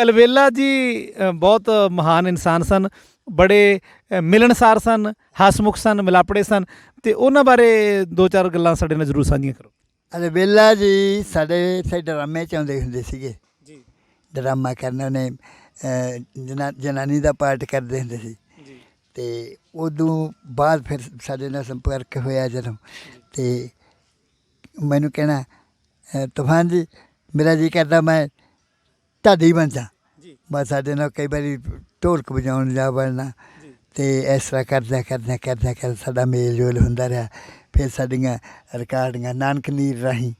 ਅਲਬੇਲਾ ਜੀ ਬਹੁਤ ਮਹਾਨ ਇਨਸਾਨ ਸਨ, ਬੜੇ ਮਿਲਣਸਾਰ ਸਨ, ਹਸਮੁਖ ਸਨ, ਮਿਲਾਪੜੇ ਸਨ, ਅਤੇ ਉਹਨਾਂ ਬਾਰੇ 2-4 ਗੱਲਾਂ ਸਾਡੇ ਨਾਲ ਜ਼ਰੂਰ ਸਾਂਝੀਆਂ ਕਰੋ। ਅਲਬੇਲਾ ਜੀ ਸਾਡੇ ਇੱਥੇ ਡਰਾਮੇ 'ਚ ਆਉਂਦੇ ਹੁੰਦੇ ਸੀਗੇ ਜੀ, ਡਰਾਮਾ ਕਰਨਾ, ਉਹਨੇ ਜਨਾਨੀ ਦਾ ਪਾਰਟ ਕਰਦੇ ਹੁੰਦੇ ਸੀ। ਅਤੇ ਉਦੋਂ ਬਾਅਦ ਫਿਰ ਸਾਡੇ ਨਾਲ ਸੰਪਰਕ ਹੋਇਆ ਜਦੋਂ, ਅਤੇ ਮੈਨੂੰ ਕਹਿਣਾ ਤੂਫਾਨ ਜੀ ਮੇਰਾ ਜੀ ਕਰਦਾ ਮੈਂ ਢਾਡੀ ਬਣ ਜਾ। ਬਸ ਸਾਡੇ ਨਾਲ ਕਈ ਵਾਰੀ ਢੋਲਕ ਵਜਾਉਣ ਜਾ ਵੜਨਾ, ਅਤੇ ਇਸ ਤਰ੍ਹਾਂ ਕਰਦਿਆਂ ਸਾਡਾ ਮੇਲ ਜੋਲ ਹੁੰਦਾ ਰਿਹਾ। ਫਿਰ ਸਾਡੀਆਂ ਰਿਕਾਰਡਿੰਗਾਂ ਨਾਨਕ ਨੀਰ ਰਾਹੀਂ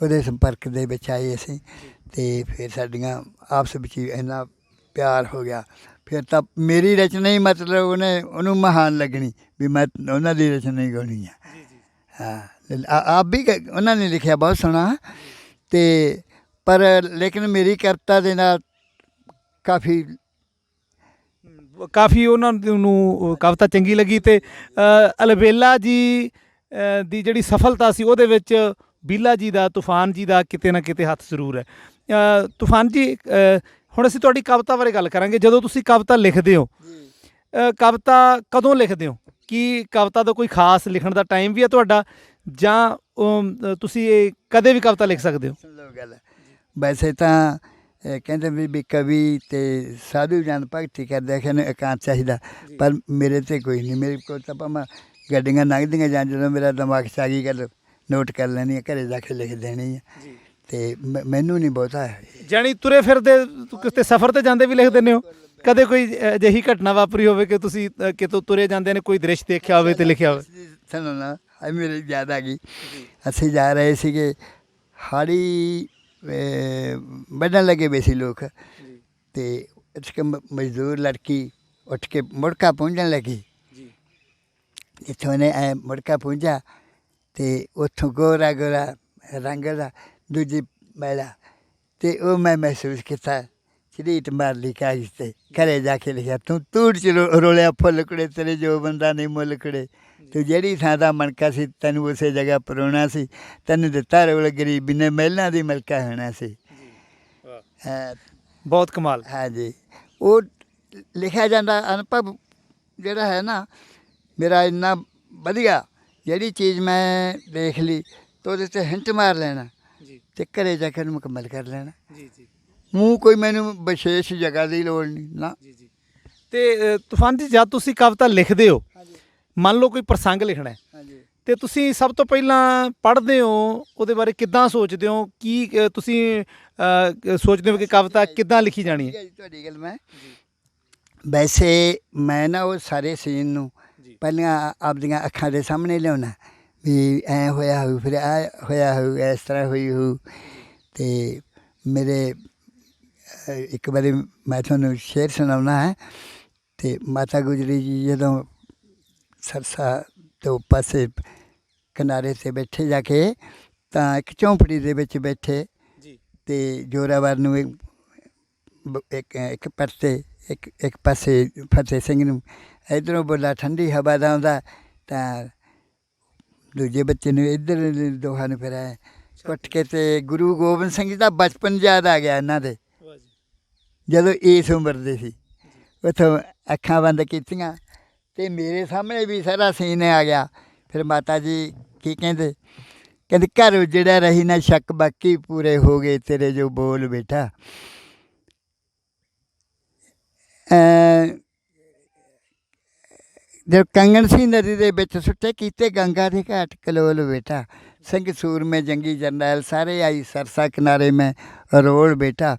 ਉਹਦੇ ਸੰਪਰਕ ਦੇ ਵਿੱਚ ਆਏ ਅਸੀਂ, ਅਤੇ ਫਿਰ ਸਾਡੀਆਂ ਆਪਸ ਵਿੱਚ ਹੀ ਇੰਨਾ ਪਿਆਰ ਹੋ ਗਿਆ। ਫਿਰ ਤਾਂ ਮੇਰੀ ਰਚਨਾ ਹੀ ਮਤਲਬ ਉਹਨੂੰ ਮਹਾਨ ਲੱਗਣੀ ਵੀ ਮੈਂ ਉਹਨਾਂ ਦੀ ਰਚਨਾ ਹੀ ਗਾਉਣੀ ਆ। ਹਾਂ, ਆਪ ਵੀ ਉਹਨਾਂ ਨੇ ਲਿਖਿਆ ਬਹੁਤ ਸੋਹਣਾ, ਅਤੇ ਪਰ ਲੇਕਿਨ ਮੇਰੀ ਕਵਿਤਾ ਦੇ ਨਾਲ ਕਾਫੀ ਉਹਨਾਂ ਨੂੰ ਕਵਿਤਾ ਚੰਗੀ ਲੱਗੀ। ਅਤੇ ਅਲਬੇਲਾ ਜੀ ਦੀ ਜਿਹੜੀ ਸਫਲਤਾ ਸੀ ਉਹਦੇ ਵਿੱਚ ਬੀਲਾ ਜੀ ਦਾ, ਤੂਫਾਨ ਜੀ ਦਾ ਕਿਤੇ ਨਾ ਕਿਤੇ ਹੱਥ ਜ਼ਰੂਰ ਹੈ। ਤੂਫਾਨ ਜੀ ਹੁਣ ਅਸੀਂ ਤੁਹਾਡੀ ਕਵਿਤਾ ਬਾਰੇ ਗੱਲ ਕਰਾਂਗੇ। ਜਦੋਂ ਤੁਸੀਂ ਕਵਿਤਾ ਲਿਖਦੇ ਹੋ, ਕਵਿਤਾ ਕਦੋਂ ਲਿਖਦੇ ਹੋ? ਕੀ ਕਵਿਤਾ ਦਾ ਕੋਈ ਖਾਸ ਲਿਖਣ ਦਾ ਟਾਈਮ ਵੀ ਹੈ ਤੁਹਾਡਾ, ਜਾਂ ਤੁਸੀਂ ਕਦੇ ਵੀ ਕਵਿਤਾ ਲਿਖ ਸਕਦੇ ਹੋ? ਸੁਣ ਲਓ ਗੱਲ, ਵੈਸੇ ਤਾਂ ਕਹਿੰਦੇ ਵੀ ਕਵੀ ਅਤੇ ਸਾਧੂ ਜਨ ਭਗਤੀ ਕਰਦੇ ਕਿ ਇਕਾਂਤ ਚਾਹੀਦਾ, ਪਰ ਮੇਰੇ 'ਤੇ ਕੋਈ ਨਹੀਂ। ਮੇਰੇ ਕੋਲ ਤਾਂ ਭਾਵੇਂ ਗੱਡੀਆਂ ਲੰਘਦੀਆਂ ਜਾਂ ਜਦੋਂ ਮੇਰਾ ਦਿਮਾਗ 'ਚ ਆ ਗਈ ਗੱਲ ਨੋਟ ਕਰ ਲੈਣੀ ਆ, ਘਰੇ ਜਾ ਕੇ ਲਿਖ ਦੇਣੀ ਆ। ਤੇ ਮੈਨੂੰ ਨਹੀਂ ਬਹੁਤਾ ਜਾਣੀ ਤੁਰੇ ਫਿਰਦੇ ਕਿਤੇ ਸਫ਼ਰ ਤੇ ਜਾਂਦੇ ਵੀ ਲਿਖ ਦਿੰਦੇ ਹੋ? ਕਦੇ ਕੋਈ ਅਜਿਹੀ ਘਟਨਾ ਵਾਪਰੀ ਹੋਵੇ ਕਿ ਤੁਸੀਂ ਕਿਤੋਂ ਤੁਰੇ ਜਾਂਦੇ ਨੇ ਕੋਈ ਦ੍ਰਿਸ਼ ਦੇਖਿਆ ਹੋਵੇ ਤੇ ਲਿਖਿਆ ਹੋਵੇ? ਸੁਣੋ ਨਾ, ਮੇਰੇ ਯਾਦ ਆ ਗਈ। ਅਸੀਂ ਜਾ ਰਹੇ ਸੀਗੇ, ਹਾੜੀ ਵੱਢਣ ਲੱਗੇ ਵੇ ਸੀ ਲੋਕ, ਤੇ ਇੱਕ ਮਜ਼ਦੂਰ ਲੜਕੀ ਉੱਠ ਕੇ ਮੁੜਕਾ ਪੂੰਝਣ ਲੱਗੀ। ਜਿੱਥੋਂ ਉਹਨੇ ਐ ਮੁੜਕਾ ਪੂੰਝਾ ਤੇ ਉੱਥੋਂ ਗੋਰਾ ਗੋਰਾ ਰੰਗ ਦਾ ਦੂਜੀ ਮੈਲਾ, ਤੇ ਉਹ ਮੈਂ ਮਹਿਸੂਸ ਕੀਤਾ। ਝਰੀਟ ਮਾਰ ਲਈ ਕਾਗਜ਼ 'ਤੇ, ਘਰੇ ਜਾ ਕੇ ਲਿਖਿਆ, ਤੂੰ ਤੂੜ 'ਚ ਰੋਲਿਆ ਫੁੱਲ ਕੁੜੇ, ਤੇਰੇ ਜੋ ਬੰਦਾ ਨਹੀਂ ਮੁੱਲ ਕੁੜੇ, ਤੂੰ ਜਿਹੜੀ ਥਾਂ ਦਾ ਮਣਕਾ ਸੀ ਤੈਨੂੰ ਉਸੇ ਜਗ੍ਹਾ ਪਰੋਣਾ ਸੀ, ਤੈਨੂੰ ਦਿੱਤਾ ਰੋਲ ਗਰੀਬੀ ਨੇ, ਮਹਿਲਾਂ ਦੀ ਮਲਕਾ ਹੋਣਾ ਸੀ। ਬਹੁਤ ਕਮਾਲ। ਹਾਂਜੀ, ਉਹ ਲਿਖਿਆ ਜਾਂਦਾ ਅਨੁਭਵ ਜਿਹੜਾ ਹੈ ਨਾ ਮੇਰਾ ਇੰਨਾ ਵਧੀਆ, ਜਿਹੜੀ ਚੀਜ਼ ਮੈਂ ਦੇਖ ਲਈ ਤਾਂ ਉਹਦੇ 'ਤੇ ਹਿੰਟ ਮਾਰ ਲੈਣਾ ਅਤੇ ਘਰੇ ਜਾ ਕੇ ਉਹਨੂੰ ਮੁਕੰਮਲ ਕਰ ਲੈਣਾ। ਮੂੰਹ ਕੋਈ ਮੈਨੂੰ ਵਿਸ਼ੇਸ਼ ਜਗ੍ਹਾ ਦੀ ਲੋੜ ਨਹੀਂ ਨਾ। ਤੇ ਤੂਫਾਨ ਜੀ, ਜਦ ਤੁਸੀਂ ਕਵਿਤਾ ਲਿਖਦੇ ਹੋ, ਮੰਨ ਲਓ ਕੋਈ ਪ੍ਰਸੰਗ ਲਿਖਣਾ ਹੈ, ਤੇ ਤੁਸੀਂ ਸਭ ਤੋਂ ਪਹਿਲਾਂ ਪੜ੍ਹਦੇ ਹੋ, ਉਹਦੇ ਬਾਰੇ ਕਿੱਦਾਂ ਸੋਚਦੇ ਹੋ? ਕੀ ਤੁਸੀਂ ਸੋਚਦੇ ਹੋ ਕਿ ਕਵਿਤਾ ਕਿੱਦਾਂ ਲਿਖੀ ਜਾਣੀ ਹੈ? ਤੁਹਾਡੀ ਗੱਲ ਮੈਂ ਵੈਸੇ ਮੈਂ ਨਾ ਉਹ ਸਾਰੇ ਸੀਨ ਨੂੰ ਪਹਿਲਾਂ ਆਪਦੀਆਂ ਅੱਖਾਂ ਦੇ ਸਾਹਮਣੇ ਲਿਆਉਣਾ ਵੀ ਐਂ ਹੋਇਆ ਹੋਊ, ਫਿਰ ਐ ਹੋਇਆ ਹੋਊ, ਇਸ ਤਰ੍ਹਾਂ ਹੋਈ ਹੋਊ। ਅਤੇ ਮੇਰੇ ਇੱਕ ਵਾਰੀ ਮੈਂ ਤੁਹਾਨੂੰ ਸ਼ੇਰ ਸੁਣਾਉਣਾ ਹੈ। ਅਤੇ ਮਾਤਾ ਗੁਜਰੀ ਜੀ ਜਦੋਂ ਸਰਸਾ ਤੋਂ ਪਾਸੇ ਕਿਨਾਰੇ 'ਤੇ ਬੈਠੇ ਜਾ ਕੇ, ਤਾਂ ਇੱਕ ਝੌਂਪੜੀ ਦੇ ਵਿੱਚ ਬੈਠੇ, ਅਤੇ ਜ਼ੋਰਾਵਰ ਨੂੰ ਇੱਕ ਪਾਸੇ ਇੱਕ ਪਾਸੇ ਫਤਿਹ ਸਿੰਘ ਨੂੰ ਇੱਧਰੋਂ ਬੋਲਾ ਠੰਡੀ ਹਵਾ ਦਾ ਆਉਂਦਾ, ਤਾਂ ਦੂਜੇ ਬੱਚੇ ਨੂੰ ਇੱਧਰ, ਦੋਹਾਂ ਨੂੰ ਫਿਰ ਐ ਉੱਠ ਕੇ। ਅਤੇ ਗੁਰੂ ਗੋਬਿੰਦ ਸਿੰਘ ਜੀ ਦਾ ਬਚਪਨ ਯਾਦ ਆ ਗਿਆ ਇਹਨਾਂ ਦੇ, ਜਦੋਂ ਇਸ ਉਮਰ ਦੇ ਸੀ। ਉੱਥੋਂ ਅੱਖਾਂ ਬੰਦ ਕੀਤੀਆਂ ਅਤੇ ਮੇਰੇ ਸਾਹਮਣੇ ਵੀ ਸਾਰਾ ਸੀਨ ਆ ਗਿਆ। ਫਿਰ ਮਾਤਾ ਜੀ ਕੀ ਕਹਿੰਦੇ, ਕਹਿੰਦੇ ਘਰ ਉਜੜਿਆ ਰਹੀ ਨਾ ਸ਼ੱਕ, ਬਾਕੀ ਪੂਰੇ ਹੋ ਗਏ ਤੇਰੇ ਜੋ ਬੋਲ ਬੇਟਾ। ਜੋ ਕੰਗਣ ਸੀ ਨਦੀ ਦੇ ਵਿੱਚ ਸੁੱਟੇ, ਕੀਤੇ ਗੰਗਾ ਦੇ ਘਾਟ ਕਲੋਲ ਬੇਟਾ। ਸਿੰਘ ਸੂਰਮੇ ਜੰਗੀ ਜਰਨੈਲ ਸਾਰੇ ਆਈ ਸਰਸਾ ਕਿਨਾਰੇ ਮੈਂ ਰੋਲ ਬੇਟਾ।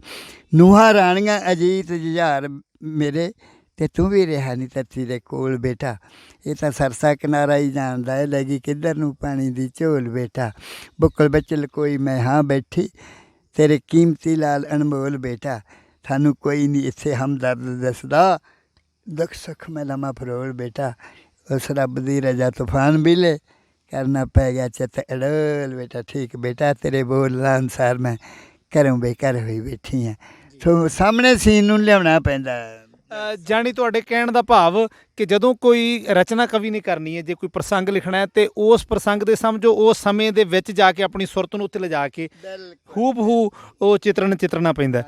ਨੂਹਾਂ ਰਾਣੀਆਂ ਅਜੀਤ ਜੁਝਾਰ ਮੇਰੇ, ਅਤੇ ਤੂੰ ਵੀ ਰਿਹਾ ਨਹੀਂ ਧਰਤੀ ਦੇ ਕੋਲ ਬੇਟਾ। ਇਹ ਤਾਂ ਸਰਸਾ ਕਿਨਾਰਾ ਹੀ ਜਾਣਦਾ ਹੈ, ਲੱਗੀ ਕਿੱਧਰ ਨੂੰ ਪਾਣੀ ਦੀ ਝੋਲ ਬੇਟਾ। ਬੁੱਕਲ ਵਿੱਚ ਲਕੋਈ ਮੈਂ ਹਾਂ ਬੈਠੀ, ਤੇਰੇ ਕੀਮਤੀ ਲਾਲ ਅਨਮੋਲ ਬੇਟਾ। ਸਾਨੂੰ ਕੋਈ ਨਹੀਂ ਇੱਥੇ ਹਮਦਰਦ ਦੱਸਦਾ, ਦੁੱਖ ਸੁੱਖ ਮੈਂ ਲਮਾ ਫਰੋਲ ਬੇਟਾ। ਉਸ ਰੱਬ ਦੀ ਰਜਾ ਤੂਫਾਨ ਵੀਲੇ, ਕਰਨਾ ਪੈ ਗਿਆ ਚਿੱਤ ਅੜੋਲ ਬੇਟਾ। ਠੀਕ ਬੇਟਾ, ਤੇਰੇ ਬੋਲਾਂ ਅਨੁਸਾਰ ਮੈਂ ਘਰੋਂ ਬੇਘਰ ਹੋਈ ਬੈਠੀ ਹਾਂ। ਸੋ ਸਾਹਮਣੇ ਸੀਨ ਨੂੰ ਲਿਆਉਣਾ ਪੈਂਦਾ। ਜਾਣੀ ਤੁਹਾਡੇ ਕਹਿਣ ਦਾ ਭਾਵ ਕਿ ਜਦੋਂ ਕੋਈ ਰਚਨਾ ਕਵੀ ਨੇ ਕਰਨੀ ਹੈ, ਜੇ ਕੋਈ ਪ੍ਰਸੰਗ ਲਿਖਣਾ ਹੈ, ਤੇ ਉਸ ਪ੍ਰਸੰਗ ਦੇ ਸਮਝੋ ਉਸ ਸਮੇਂ ਦੇ ਵਿੱਚ ਜਾ ਕੇ ਆਪਣੀ ਸੁਰਤ ਨੂੰ ਉੱਥੇ ਲਿਜਾ ਕੇ ਹੂ ਬ ਹੂ ਉਹ ਚਿੱਤਰਨਾ ਪੈਂਦਾ।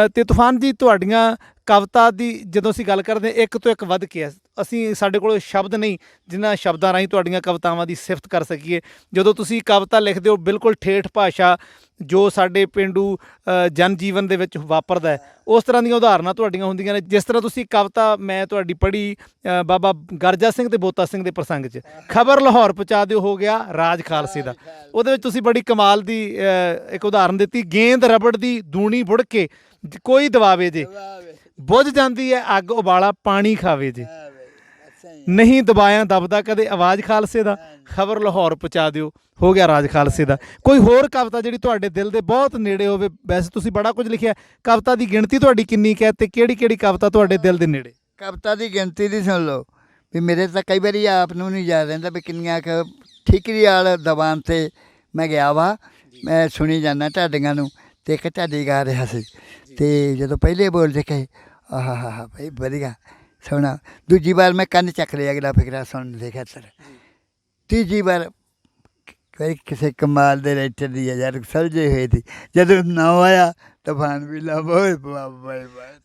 ਅਤੇ ਤੂਫਾਨ ਜੀ, ਤੁਹਾਡੀਆਂ ਕਵਿਤਾ ਦੀ ਜਦੋਂ ਅਸੀਂ ਗੱਲ ਕਰਦੇ ਹਾਂ, ਇੱਕ ਤੋਂ ਇੱਕ ਵੱਧ ਕੇ ਅਸੀਂ, ਸਾਡੇ ਕੋਲ ਸ਼ਬਦ ਨਹੀਂ ਜਿਨ੍ਹਾਂ ਸ਼ਬਦਾਂ ਰਾਹੀਂ ਤੁਹਾਡੀਆਂ ਕਵਿਤਾਵਾਂ ਦੀ ਸਿਫਤ ਕਰ ਸਕੀਏ। ਜਦੋਂ ਤੁਸੀਂ ਕਵਿਤਾ ਲਿਖਦੇ ਹੋ, ਬਿਲਕੁਲ ਠੇਠ ਭਾਸ਼ਾ ਜੋ ਸਾਡੇ ਪੇਂਡੂ ਜਨ ਜੀਵਨ ਦੇ ਵਿੱਚ ਵਾਪਰਦਾ ਹੈ, ਉਸ ਤਰ੍ਹਾਂ ਦੀਆਂ ਉਦਾਹਰਨਾਂ ਤੁਹਾਡੀਆਂ ਹੁੰਦੀਆਂ ਨੇ। ਜਿਸ ਤਰ੍ਹਾਂ ਤੁਸੀਂ ਕਵਿਤਾ ਮੈਂ ਤੁਹਾਡੀ ਪੜ੍ਹੀ ਬਾਬਾ ਗਰਜਾ ਸਿੰਘ ਤੇ ਬੋਤਾ ਸਿੰਘ ਦੇ ਪ੍ਰਸੰਗ 'ਚ, ਖਬਰ ਲਾਹੌਰ ਪਹੁੰਚਾ ਦਿਓ ਹੋ ਗਿਆ ਰਾਜ ਖਾਲਸੇ ਦਾ। ਉਹਦੇ ਵਿੱਚ ਤੁਸੀਂ ਬੜੀ ਕਮਾਲ ਦੀ ਇੱਕ ਉਦਾਹਰਨ ਦਿੱਤੀ, ਗੇਂਦ ਰਬੜ ਦੀ ਦੂਣੀ ਬੁੜ ਕੇ ਕੋਈ ਦਬਾਵੇ ਜੇ, ਬੁੱਝ ਜਾਂਦੀ ਹੈ ਅੱਗ ਉਬਾਲਾ ਪਾਣੀ ਖਾਵੇ ਜੇ, ਨਹੀਂ ਦਬਾਇਆ ਦਬਦਾ ਕਦੇ ਆਵਾਜ਼ ਖਾਲਸੇ ਦਾ, ਖਬਰ ਲਾਹੌਰ ਪਹੁੰਚਾ ਦਿਓ ਹੋ ਗਿਆ ਰਾਜ ਖਾਲਸੇ ਦਾ। ਕੋਈ ਹੋਰ ਕਵਿਤਾ ਜਿਹੜੀ ਤੁਹਾਡੇ ਦਿਲ ਦੇ ਬਹੁਤ ਨੇੜੇ ਹੋਵੇ? ਵੈਸੇ ਤੁਸੀਂ ਬੜਾ ਕੁਝ ਲਿਖਿਆ, ਕਵਿਤਾ ਦੀ ਗਿਣਤੀ ਤੁਹਾਡੀ ਕਿੰਨੀ ਕੁ ਹੈ ਅਤੇ ਕਿਹੜੀ ਕਵਿਤਾ ਤੁਹਾਡੇ ਦਿਲ ਦੇ ਨੇੜੇ? ਕਵਿਤਾ ਦੀ ਗਿਣਤੀ ਦੀ ਸੁਣ ਲਓ ਵੀ ਮੇਰੇ ਤਾਂ ਕਈ ਵਾਰੀ ਆਪ ਨੂੰ ਨਹੀਂ ਯਾਦ ਰਹਿੰਦਾ ਵੀ ਕਿੰਨੀਆਂ ਕੁ ਠੀਕਰੀ ਵਾਲ ਦਬਾਨ 'ਤੇ ਮੈਂ ਗਿਆ ਵਾ। ਮੈਂ ਸੁਣੀ ਜਾਂਦਾ ਢਾਡੀਆਂ ਨੂੰ, ਅਤੇ ਇੱਕ ਢਾਡੀ ਗਾ ਰਿਹਾ ਸੀ, ਅਤੇ ਜਦੋਂ ਪਹਿਲੇ ਬੋਲ ਦੇਖੇ ਆਹ ਹਾ ਭਾਈ ਵਧੀਆ ਸੋਹਣਾ। ਦੂਜੀ ਵਾਰ ਮੈਂ ਕੰਨ ਚੱਕ ਲਿਆ ਅਗਲਾ ਫਿਕਰਾ ਸੁਣਨ ਦੇ ਖਾਤਰ। ਤੀਜੀ ਵਾਰ ਕਿਸੇ ਕਮਾਲ ਦੇ ਰਾਈਟਰ ਦੀ ਯਾਰ ਸਲਝੇ ਹੋਏ ਸੀ, ਜਦੋਂ ਨਾ ਆਇਆ ਤੂਫਾਨ ਵੀ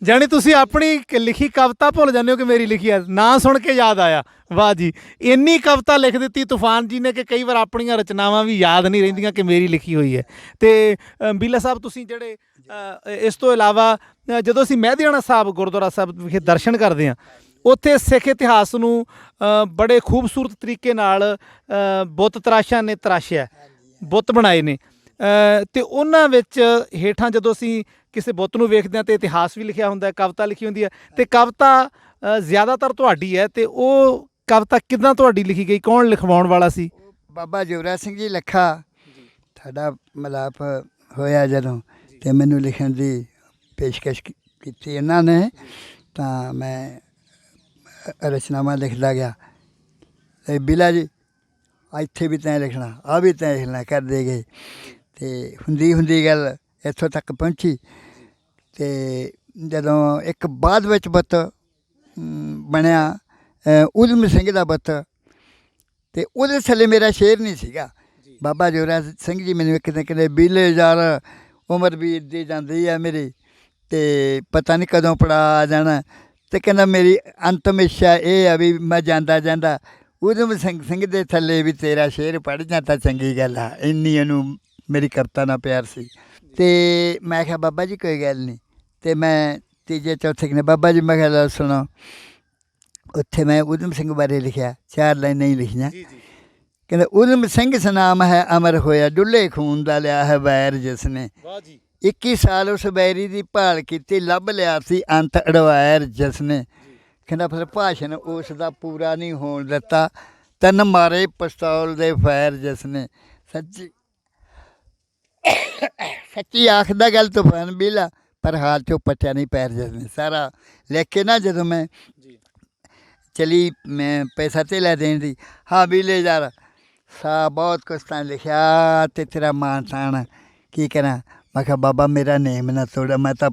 ਜਾਣੀ ਤੁਸੀਂ ਆਪਣੀ ਲਿਖੀ ਕਵਿਤਾ ਭੁੱਲ ਜਾਂਦੇ ਹੋ ਕਿ ਮੇਰੀ ਲਿਖੀ ਹੈ, ਨਾਂ ਸੁਣ ਕੇ ਯਾਦ ਆਇਆ। ਵਾਹ ਜੀ, ਇੰਨੀ ਕਵਿਤਾ ਲਿਖ ਦਿੱਤੀ ਤੂਫਾਨ ਜੀ ਨੇ ਕਿ ਕਈ ਵਾਰ ਆਪਣੀਆਂ ਰਚਨਾਵਾਂ ਵੀ ਯਾਦ ਨਹੀਂ ਰਹਿੰਦੀਆਂ ਕਿ ਮੇਰੀ ਲਿਖੀ ਹੋਈ ਹੈ। ਅਤੇ ਬੀਲਾ ਸਾਹਿਬ, ਤੁਸੀਂ ਜਿਹੜੇ ਇਸ ਤੋਂ ਇਲਾਵਾ ਜਦੋਂ ਅਸੀਂ ਮਹਿਦੀਆਣਾ ਸਾਹਿਬ ਗੁਰਦੁਆਰਾ ਸਾਹਿਬ ਵਿਖੇ ਦਰਸ਼ਨ ਕਰਦੇ ਹਾਂ, ਉੱਥੇ ਸਿੱਖ ਇਤਿਹਾਸ ਨੂੰ ਬੜੇ ਖੂਬਸੂਰਤ ਤਰੀਕੇ ਨਾਲ ਬੁੱਤ ਤਰਾਸ਼ਾਂ ਨੇ ਤਰਾਸ਼ਿਆ। ਬੁੱਤ ਬਣਾਏ ਨੇ ਤੇ ਉਹਨਾਂ ਵਿੱਚ ਹੇਠਾਂ ਜਦੋਂ ਅਸੀਂ ਕਿਸੇ ਬੁੱਤ ਨੂੰ ਵੇਖਦੇ ਹਾਂ ਤੇ ਇਤਿਹਾਸ ਵੀ ਲਿਖਿਆ ਹੁੰਦਾ ਹੈ, ਕਵਿਤਾ ਲਿਖੀ ਹੁੰਦੀ ਹੈ, ਤੇ ਕਵਿਤਾ ਜ਼ਿਆਦਾਤਰ ਤੁਹਾਡੀ ਹੈ। ਤੇ ਉਹ ਕਵਿਤਾ ਕਿੱਦਾਂ ਤੁਹਾਡੀ ਲਿਖੀ ਗਈ, ਕੌਣ ਲਿਖਵਾਉਣ ਵਾਲਾ ਸੀ? ਬਾਬਾ ਜੋਰਾ ਸਿੰਘ ਜੀ ਲੱਖਾ ਸਾਡਾ ਮਿਲਾਪ ਹੋਇਆ ਜਦੋਂ, ਤੇ ਮੈਨੂੰ ਲਿਖਣ ਦੀ ਪੇਸ਼ਕਸ਼ ਕੀਤੀ ਇਹਨਾਂ ਨੇ, ਤਾਂ ਮੈਂ ਰਚਨਾਵਾਂ ਲਿਖਦਾ ਗਿਆ। ਤੇ ਬਿਲਾ ਜੀ ਇੱਥੇ ਵੀ ਤੈਂ ਲਿਖਣਾ, ਆ ਵੀ ਤੈਂ ਲਿਖਣਾ ਕਰਦੇ ਗਏ। ਤੇ ਹੁੰਦੀ ਗੱਲ ਇੱਥੋਂ ਤੱਕ ਪਹੁੰਚੀ। ਤੇ ਜਦੋਂ ਇੱਕ ਬਾਅਦ ਵਿੱਚ ਬੁੱਤ ਬਣਿਆ ਉਦਮ ਸਿੰਘ ਦਾ ਬੁੱਤ, ਤੇ ਉਹਦੇ ਥੱਲੇ ਮੇਰਾ ਸ਼ੇਰ ਨਹੀਂ ਸੀਗਾ। ਬਾਬਾ ਜੋਰਾ ਸਿੰਘ ਜੀ ਮੈਨੂੰ ਇੱਕ ਦਿਨ ਕਹਿੰਦੇ, ਬੀਲੇ ਯਾਰ ਉਮਰ ਬੀਤਦੀ ਜਾਂਦੀ ਹੈ ਮੇਰੀ, ਤੇ ਪਤਾ ਨਹੀਂ ਕਦੋਂ ਪੜਾ ਆ ਜਾਣਾ, ਤੇ ਕਹਿੰਦਾ ਮੇਰੀ ਅੰਤਮ ਇੱਛਾ ਇਹ ਆ ਵੀ ਮੈਂ ਜਾਂਦਾ ਜਾਂਦਾ ਉਦਮ ਸਿੰਘ ਦੇ ਥੱਲੇ ਵੀ ਤੇਰਾ ਸ਼ੇਰ ਪੜ੍ਹ ਜਾਂ ਤਾਂ ਚੰਗੀ ਗੱਲ ਆ। ਇੰਨੀ ਇਹਨੂੰ ਮੇਰੀ ਕਵਿਤਾ ਨਾਲ ਪਿਆਰ ਸੀ। ਤੇ ਮੈਂ ਕਿਹਾ ਬਾਬਾ ਜੀ ਕੋਈ ਗੱਲ ਨਹੀਂ। ਤੇ ਮੈਂ ਤੀਜੇ ਚੌਥੇ ਦਿਨ ਬਾਬਾ ਜੀ ਮੈਂ ਕਿਹਾ ਲਓ ਸੁਣੋ, ਉੱਥੇ ਮੈਂ ਉਦਮ ਸਿੰਘ ਬਾਰੇ ਲਿਖਿਆ, 4 ਲਾਈਨਾਂ ਹੀ ਲਿਖੀਆਂ। ਕਹਿੰਦਾ ਉਦਮ ਸਿੰਘ ਸਨਾਮ ਹੈ ਅਮਰ ਹੋਇਆ, ਡੁੱਲੇ ਖੂਨ ਦਾ ਲਿਆ ਹੈ ਵੈਰ ਜਿਸਨੇ, 21 ਸਾਲ ਉਸ ਬੈਰੀ ਦੀ ਭਾਲ ਕੀਤੀ, ਲੱਭ ਲਿਆ ਸੀ ਅੰਤ ਅੜਵੈਰ ਜਿਸਨੇ। ਕਹਿੰਦਾ ਫਿਰ ਭਾਸ਼ਣ ਉਸ ਦਾ ਪੂਰਾ ਨਹੀਂ ਹੋਣ ਦਿੱਤਾ, 3 ਮਾਰੇ ਪਿਸਤੌਲ ਦੇ ਫੈਰ ਜਿਸਨੇ। ਸੱਚੀ ਆਖਦਾ ਗੱਲ ਤੂਫਾਨ ਬੀਲਾ, ਪਰ ਹਾਲ 'ਚੋਂ ਪੱਟਿਆ ਨਹੀਂ ਪੈਰ ਜਿਸਨੇ। ਸਾਰਾ ਲਿਖ ਕੇ ਨਾ ਜਦੋਂ ਮੈਂ ਚਲੀ ਮੈਂ ਪੈਸਾ ਧੇਲਾ ਦੇਣ ਦੀ, ਹਾਂ ਬੀਲੇ ਯਾਰ ਸਾ ਬਹੁਤ ਕੁਛ ਤਾਂ ਲਿਖਿਆ ਤੇ ਤੇਰਾ ਮਾਣ ਤਾਣ ਕੀ ਕਰਾਂ। ਮੈਂ ਕਿਹਾ ਬਾਬਾ ਮੇਰਾ ਨੇਮ ਨਾ ਤੋੜਾ, ਮੈਂ ਤਾਂ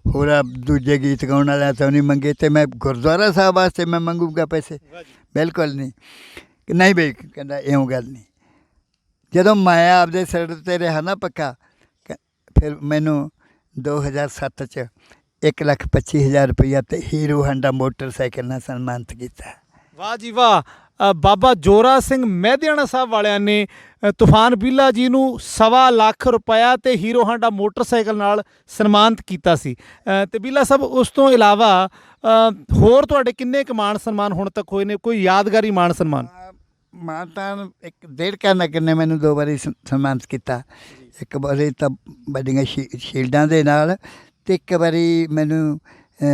ਹੋਰ ਦੂਜੇ ਗੀਤ ਗਾਉਣ ਵਾਲਿਆਂ ਤੋਂ ਨਹੀਂ ਮੰਗੇ, ਤੇ ਮੈਂ ਗੁਰਦੁਆਰਾ ਸਾਹਿਬ ਵਾਸਤੇ ਮੈਂ ਮੰਗੂਗਾ ਪੈਸੇ? ਬਿਲਕੁਲ ਨਹੀਂ। ਨਹੀਂ ਬਈ, ਕਹਿੰਦਾ ਇਉਂ ਗੱਲ ਨਹੀਂ। ਜਦੋਂ ਮੈਂ ਆਪਦੇ ਸਿਰ 'ਤੇ ਰਿਹਾ ਨਾ ਪੱਕਾ, ਫਿਰ ਮੈਨੂੰ 2007 'ਚ 1,25,000 ਰੁਪਈਆ ਤੇ ਹੀਰੋ ਹਾਂਡਾ ਮੋਟਰਸਾਈਕਲ ਨਾਲ ਸਨਮਾਨਿਤ ਕੀਤਾ। ਵਾਹ ਜੀ ਵਾਹ। ਬਾਬਾ ਜੋਰਾ ਸਿੰਘ ਮਹਿਦਿਆਣਾ ਸਾਹਿਬ ਵਾਲਿਆਂ ਨੇ ਤੂਫਾਨ ਬੀਲਾ ਜੀ ਨੂੰ 1.25 ਲੱਖ ਰੁਪਇਆ ਤੇ ਹੀਰੋ ਹਾਂਡਾ ਮੋਟਰਸਾਈਕਲ ਨਾਲ ਸਨਮਾਨਿਤ ਕੀਤਾ ਸੀ। ਤੇ ਬੀਲਾ ਸਾਹਿਬ ਉਸ ਤੋਂ ਇਲਾਵਾ ਹੋਰ ਤੁਹਾਡੇ ਕਿੰਨੇ ਕੁ ਮਾਣ ਸਨਮਾਨ ਹੁਣ ਤੱਕ ਹੋਏ ਨੇ, ਕੋਈ ਯਾਦਗਾਰੀ ਮਾਣ ਸਨਮਾਨ? ਮਾਣ ਤਾਂ 1.5 ਨਗਰ ਨੇ ਮੈਨੂੰ 2 ਵਾਰੀ ਸਨਮਾਨਿਤ ਕੀਤਾ। ਇੱਕ ਵਾਰੀ ਤਾਂ ਵੱਡੀਆਂ ਸ਼ੀਲਡਾਂ ਦੇ ਨਾਲ, ਤੇ ਇੱਕ ਵਾਰੀ ਮੈਨੂੰ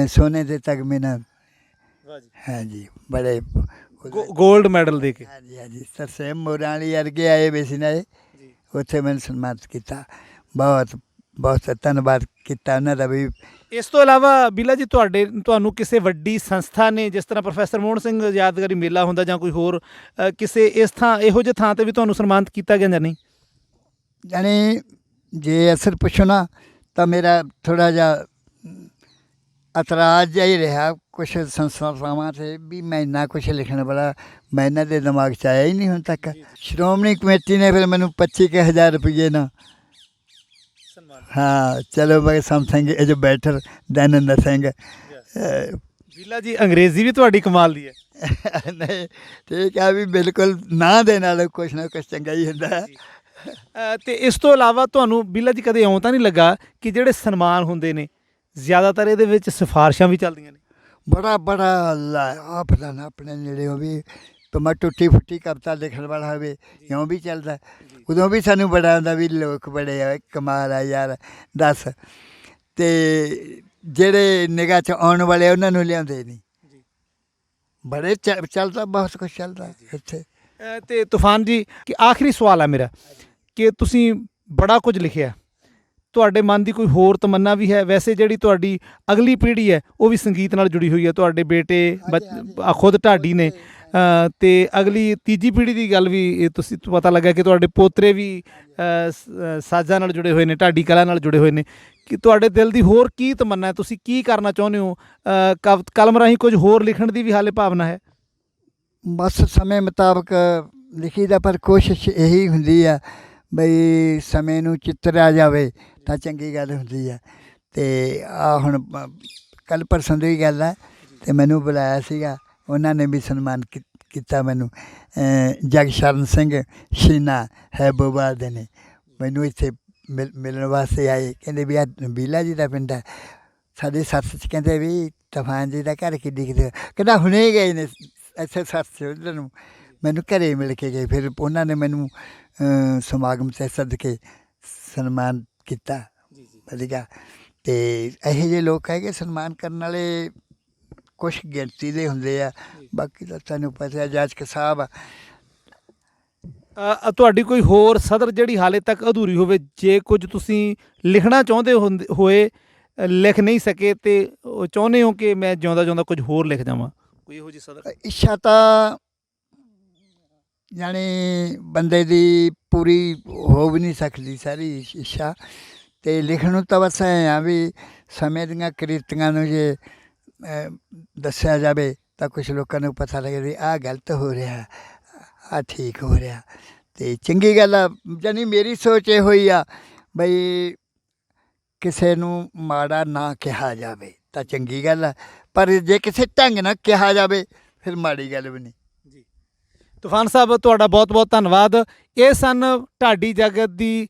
ਸੋਨੇ ਦੇ ਤਗਮੇ ਨਾਲ, ਹਾਂਜੀ ਬੜੇ ਗੋਲਡ ਮੈਡਲ ਦੇ ਕੇ। ਹਾਂਜੀ ਸਰਸੇਮ ਮੋਰਾਂ ਵਾਲੀ ਵਰਗੇ ਆਏ ਵੇ ਸੀ ਨਾ, ਉੱਥੇ ਮੈਨੂੰ ਸਨਮਾਨਿਤ ਕੀਤਾ। ਬਹੁਤ ਬਹੁਤ ਧੰਨਵਾਦ ਕੀਤਾ ਉਹਨਾਂ ਦਾ ਵੀ। ਇਸ ਤੋਂ ਇਲਾਵਾ ਬੀਲਾ ਜੀ ਤੁਹਾਨੂੰ ਕਿਸੇ ਵੱਡੀ ਸੰਸਥਾ ਨੇ, ਜਿਸ ਤਰ੍ਹਾਂ ਪ੍ਰੋਫੈਸਰ ਮੋਹਨ ਸਿੰਘ ਯਾਦਗਾਰੀ ਮੇਲਾ ਹੁੰਦਾ ਜਾਂ ਕੋਈ ਹੋਰ ਕਿਸੇ ਇਸ ਥਾਂ ਇਹੋ ਜਿਹੇ ਥਾਂ 'ਤੇ ਵੀ ਤੁਹਾਨੂੰ ਸਨਮਾਨਿਤ ਕੀਤਾ ਗਿਆ ਜਾਂ ਨਹੀਂ? ਜਾਣੀ ਜੇ ਅਸਰ ਪੁੱਛੋ ਨਾ ਤਾਂ ਮੇਰਾ ਥੋੜ੍ਹਾ ਜਿਹਾ ਇਤਰਾਜ਼ ਜਿਹਾ ਹੀ ਰਿਹਾ ਕੁਛ ਸੰਸਥਾਵਾਂ 'ਤੇ ਵੀ ਮੈਂ ਇੰਨਾ ਕੁਛ ਲਿਖਣ ਵਾਲਾ ਮੈਂ ਇਹਨਾਂ ਦੇ ਦਿਮਾਗ 'ਚ ਆਇਆ ਹੀ ਨਹੀਂ ਹੁਣ ਤੱਕ। ਸ਼੍ਰੋਮਣੀ ਕਮੇਟੀ ਨੇ ਫਿਰ ਮੈਨੂੰ 25,000 ਰੁਪਏ ਨਾਲ, ਹਾਂ ਚਲੋ ਬਾਈ something is better than nothing. ਬੀਲਾ ਜੀ ਅੰਗਰੇਜ਼ੀ ਵੀ ਤੁਹਾਡੀ ਕਮਾਲ ਦੀ ਹੈ। ਨਹੀਂ ਠੀਕ ਆ ਵੀ ਬਿਲਕੁਲ ਨਾਂ ਦੇ ਨਾਲ ਕੁਛ ਨਾ ਕੁਛ ਚੰਗਾ ਹੀ ਹੁੰਦਾ। ਤੇ ਇਸ ਤੋਂ ਇਲਾਵਾ ਤੁਹਾਨੂੰ ਬੀਲਾ ਜੀ ਕਦੇ ਇਉਂ ਤਾਂ ਨਹੀਂ ਲੱਗਾ ਕਿ ਜਿਹੜੇ ਸਨਮਾਨ ਹੁੰਦੇ ਨੇ ਜ਼ਿਆਦਾਤਰ ਇਹਦੇ ਵਿੱਚ ਸਿਫਾਰਿਸ਼ਾਂ ਵੀ ਚੱਲਦੀਆਂ ਨੇ? ਬੜਾ ਆ ਫਲਾਣਾ ਆਪਣੇ ਨੇੜੇ ਹੋਵੇ, ਭਾਵੇਂ ਟੁੱਟੀ ਫੁੱਟੀ ਕਵਿਤਾ ਲਿਖਣ ਵਾਲਾ ਹੋਵੇ, ਇਉਂ ਵੀ ਚੱਲਦਾ। ਉਦੋਂ ਵੀ ਸਾਨੂੰ ਬੜਾ ਹੁੰਦਾ ਵੀ ਲੋਕ ਬੜੇ ਆ, ਕਮਾਲ ਆ ਯਾਰ ਦੱਸ। ਤੇ ਜਿਹੜੇ ਨਿਗਾਹ 'ਚ ਆਉਣ ਵਾਲੇ ਉਹਨਾਂ ਨੂੰ ਲਿਆਉਂਦੇ ਨਹੀਂ। ਬੜੇ ਚੱਲਦਾ, ਬਹੁਤ ਕੁਛ ਚੱਲਦਾ ਇੱਥੇ। ਤੇ ਤੂਫਾਨ ਜੀ ਕਿ ਆਖਰੀ ਸਵਾਲ ਹੈ ਮੇਰਾ ਕਿ ਤੁਸੀਂ ਬੜਾ ਕੁਝ ਲਿਖਿਆ, ਤੁਹਾਡੇ ਮਨ ਦੀ ਕੋਈ ਹੋਰ ਤਮੰਨਾ ਵੀ ਹੈ? ਵੈਸੇ ਜਿਹੜੀ ਤੁਹਾਡੀ ਅਗਲੀ ਪੀੜ੍ਹੀ ਹੈ ਉਹ ਵੀ ਸੰਗੀਤ ਨਾਲ ਜੁੜੀ ਹੋਈ ਹੈ, ਤੁਹਾਡੇ ਬੇਟੇ ਖੁਦ ਢਾਡੀ ਨੇ, ਤੇ ਅਗਲੀ ਤੀਜੀ ਪੀੜ੍ਹੀ ਦੀ ਗੱਲ ਵੀ ਤੁਸੀਂ ਪਤਾ ਲੱਗਾ ਕਿ ਤੁਹਾਡੇ ਪੋਤਰੇ ਵੀ ਸਾਜ਼ਾਂ ਨਾਲ ਜੁੜੇ ਹੋਏ ਨੇ, ਢਾਡੀ ਕਲਾ ਨਾਲ ਜੁੜੇ ਹੋਏ ਨੇ। ਕਿ ਤੁਹਾਡੇ ਦਿਲ ਦੀ ਹੋਰ ਕੀ ਤਮੰਨਾ ਹੈ, ਤੁਸੀਂ ਕੀ ਕਰਨਾ ਚਾਹੁੰਦੇ ਹੋ? ਕਲਮ ਰਾਹੀਂ ਕੁਝ ਹੋਰ ਲਿਖਣ ਦੀ ਵੀ ਹਾਲੇ ਭਾਵਨਾ ਹੈ? ਬਸ ਸਮੇਂ ਮੁਤਾਬਕ ਲਿਖੀ ਦਾ, ਪਰ ਕੋਸ਼ਿਸ਼ ਇਹੀ ਹੁੰਦੀ ਆ ਬਈ ਸਮੇਂ ਨੂੰ ਚਿੱਤਰਿਆ ਜਾਵੇ ਤਾਂ ਚੰਗੀ ਗੱਲ ਹੁੰਦੀ ਹੈ। ਅਤੇ ਆ ਹੁਣ ਕੱਲ੍ਹ ਪਰਸੋਂ ਦੀ ਗੱਲ ਹੈ, ਅਤੇ ਮੈਨੂੰ ਬੁਲਾਇਆ ਸੀਗਾ, ਉਹਨਾਂ ਨੇ ਵੀ ਸਨਮਾਨ ਕੀਤਾ ਮੈਨੂੰ। ਜਗਸ਼ਰਨ ਸਿੰਘ ਸ਼ੀਨਾ ਹੈਬੋਵਾਲ ਦੇ ਨੇ ਮੈਨੂੰ ਇੱਥੇ ਮਿਲਣ ਵਾਸਤੇ ਆਏ। ਕਹਿੰਦੇ ਵੀ ਆ ਬੀਲਾ ਜੀ ਦਾ ਪਿੰਡ ਹੈ, ਸਾਡੇ ਸੱਥ 'ਚ ਕਹਿੰਦੇ ਵੀ ਤੂਫਾਨ ਜੀ ਦਾ ਘਰ ਕਿੱਡੀ ਕਿਤੇ, ਕਹਿੰਦਾ ਹੁਣੇ ਗਏ ਨੇ ਇੱਥੇ ਸੱਥ 'ਚ ਉੱਧਰ ਨੂੰ। ਮੈਨੂੰ ਘਰੇ ਮਿਲ ਕੇ ਗਏ। ਫਿਰ ਉਹਨਾਂ ਨੇ ਮੈਨੂੰ ਸਮਾਗਮ 'ਤੇ ਸੱਦ ਕੇ ਸਨਮਾਨ ਕੀਤਾ। ਜੀ ਜੀ ਵਧੀਆ। ਅਤੇ ਇਹੋ ਜਿਹੇ ਲੋਕ ਹੈਗੇ ਸਨਮਾਨ ਕਰਨ ਵਾਲੇ, ਕੁਛ ਗਿਣਤੀ ਦੇ ਹੁੰਦੇ ਆ, ਬਾਕੀ ਤਾਂ ਤੁਹਾਨੂੰ ਪਤਾ ਜਾਜਕ ਸਾਹਿਬ ਆ। ਤੁਹਾਡੀ ਕੋਈ ਹੋਰ ਸਦਰ ਜਿਹੜੀ ਹਾਲੇ ਤੱਕ ਅਧੂਰੀ ਹੋਵੇ, ਜੇ ਕੁਝ ਤੁਸੀਂ ਲਿਖਣਾ ਚਾਹੁੰਦੇ ਹੋਏ ਲਿਖ ਨਹੀਂ ਸਕੇ ਤੇ ਉਹ ਚਾਹੁੰਦੇ ਹੋ ਕਿ ਮੈਂ ਜਿਉਂਦਾ ਜਿਉਂਦਾ ਕੁਝ ਹੋਰ ਲਿਖ ਜਾਵਾਂ, ਕੋਈ ਇਹੋ ਜਿਹੀ ਸਦਰ? ਇੱਛਾ ਤਾਂ ਜਾਣੀ ਬੰਦੇ ਦੀ ਪੂਰੀ ਹੋ ਵੀ ਨਹੀਂ ਸਕਦੀ ਸਾਰੀ ਇੱਛਾ, ਅਤੇ ਲਿਖਣ ਨੂੰ ਤਾਂ ਬਸ ਐਂ ਆ ਵੀ ਸਮੇਂ ਦੀਆਂ ਕੁਰੀਤੀਆਂ ਨੂੰ ਜੇ ਦੱਸਿਆ ਜਾਵੇ ਤਾਂ ਕੁਛ ਲੋਕਾਂ ਨੂੰ ਪਤਾ ਲੱਗੇ ਵੀ ਆਹ ਗਲਤ ਹੋ ਰਿਹਾ, ਆਹ ਠੀਕ ਹੋ ਰਿਹਾ, ਅਤੇ ਚੰਗੀ ਗੱਲ ਆ। ਜਾਣੀ ਮੇਰੀ ਸੋਚ ਇਹ ਹੋਈ ਆ ਬਈ ਕਿਸੇ ਨੂੰ ਮਾੜਾ ਨਾ ਕਿਹਾ ਜਾਵੇ ਤਾਂ ਚੰਗੀ ਗੱਲ ਆ, ਪਰ ਜੇ ਕਿਸੇ ਢੰਗ ਨਾਲ ਕਿਹਾ ਜਾਵੇ ਫਿਰ ਮਾੜੀ ਗੱਲ ਵੀ ਨਹੀਂ। ਜੀ, ਤੂਫਾਨ ਸਾਹਿਬ ਤੁਹਾਡਾ ਬਹੁਤ ਬਹੁਤ ਧੰਨਵਾਦ। ਇਹ ਸਨ ਢਾਡੀ ਜਗਤ ਦੀ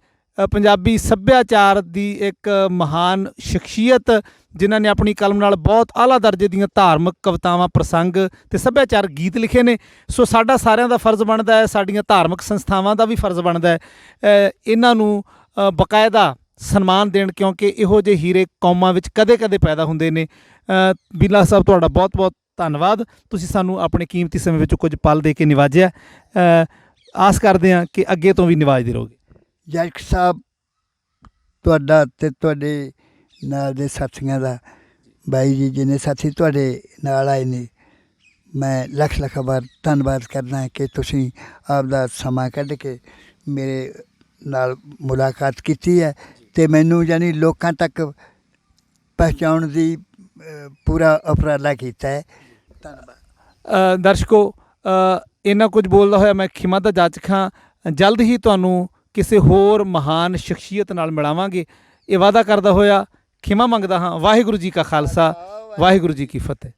ਪੰਜਾਬੀ ਸੱਭਿਆਚਾਰ ਦੀ ਇੱਕ ਮਹਾਨ ਸ਼ਖਸੀਅਤ, ਜਿਨ੍ਹਾਂ ਨੇ ਆਪਣੀ ਕਲਮ ਨਾਲ ਬਹੁਤ ਆਲਾ ਦਰਜੇ ਦੀਆਂ ਧਾਰਮਿਕ ਕਵਿਤਾਵਾਂ, ਪ੍ਰਸੰਗ ਅਤੇ ਸੱਭਿਆਚਾਰਕ ਗੀਤ ਲਿਖੇ ਨੇ। ਸੋ ਸਾਡਾ ਸਾਰਿਆਂ ਦਾ ਫਰਜ਼ ਬਣਦਾ ਹੈ, ਸਾਡੀਆਂ ਧਾਰਮਿਕ ਸੰਸਥਾਵਾਂ ਦਾ ਵੀ ਫਰਜ਼ ਬਣਦਾ ਹੈ ਇਹਨਾਂ ਨੂੰ ਬਾਕਾਇਦਾ ਸਨਮਾਨ ਦੇਣ, ਕਿਉਂਕਿ ਇਹੋ ਜਿਹੇ ਹੀਰੇ ਕੌਮਾਂ ਵਿੱਚ ਕਦੇ ਕਦੇ ਪੈਦਾ ਹੁੰਦੇ ਨੇ। ਬਿੱਲਾ ਸਾਹਿਬ ਤੁਹਾਡਾ ਬਹੁਤ ਬਹੁਤ ਧੰਨਵਾਦ, ਤੁਸੀਂ ਸਾਨੂੰ ਆਪਣੇ ਕੀਮਤੀ ਸਮੇਂ ਵਿੱਚੋਂ ਕੁਝ ਪਲ ਦੇ ਕੇ ਨਿਵਾਜਿਆ। ਆਸ ਕਰਦੇ ਹਾਂ ਕਿ ਅੱਗੇ ਤੋਂ ਵੀ ਨਿਵਾਜਦੇ ਰਹੋਗੇ। ਜਾਜਕ ਸਾਹਿਬ ਤੁਹਾਡਾ ਅਤੇ ਤੁਹਾਡੇ ਨਾਲ ਦੇ ਸਾਥੀਆਂ ਦਾ, ਬਾਈ ਜੀ ਜਿੰਨੇ ਸਾਥੀ ਤੁਹਾਡੇ ਨਾਲ ਆਏ ਨੇ, ਮੈਂ ਲੱਖ ਲੱਖ ਵਾਰ ਧੰਨਵਾਦ ਕਰਦਾ ਕਿ ਤੁਸੀਂ ਆਪਦਾ ਸਮਾਂ ਕੱਢ ਕੇ ਮੇਰੇ ਨਾਲ ਮੁਲਾਕਾਤ ਕੀਤੀ ਹੈ ਅਤੇ ਮੈਨੂੰ ਯਾਨੀ ਲੋਕਾਂ ਤੱਕ ਪਹੁੰਚਾਉਣ ਦੀ ਪੂਰਾ ਉਪਰਾਲਾ ਕੀਤਾ ਹੈ। ਧੰਨਵਾਦ। ਦਰਸ਼ਕੋ, ਇੰਨਾ ਕੁਝ ਬੋਲਦਾ ਹੋਇਆ ਮੈਂ ਖਿਮਾ ਦਾ ਜਾਚਕ ਹਾਂ। ਜਲਦ ਹੀ ਤੁਹਾਨੂੰ ਕਿਸੇ ਹੋਰ ਮਹਾਨ ਸ਼ਖਸੀਅਤ ਨਾਲ ਮਿਲਾਵਾਂਗੇ, ਇਹ ਵਾਅਦਾ ਕਰਦਾ ਹੋਇਆ ਖਿਮਾ ਮੰਗਦਾ ਹਾਂ। ਵਾਹਿਗੁਰੂ ਜੀ ਕਾ ਖਾਲਸਾ, ਵਾਹਿਗੁਰੂ ਜੀ ਕੀ ਫਤਿਹ।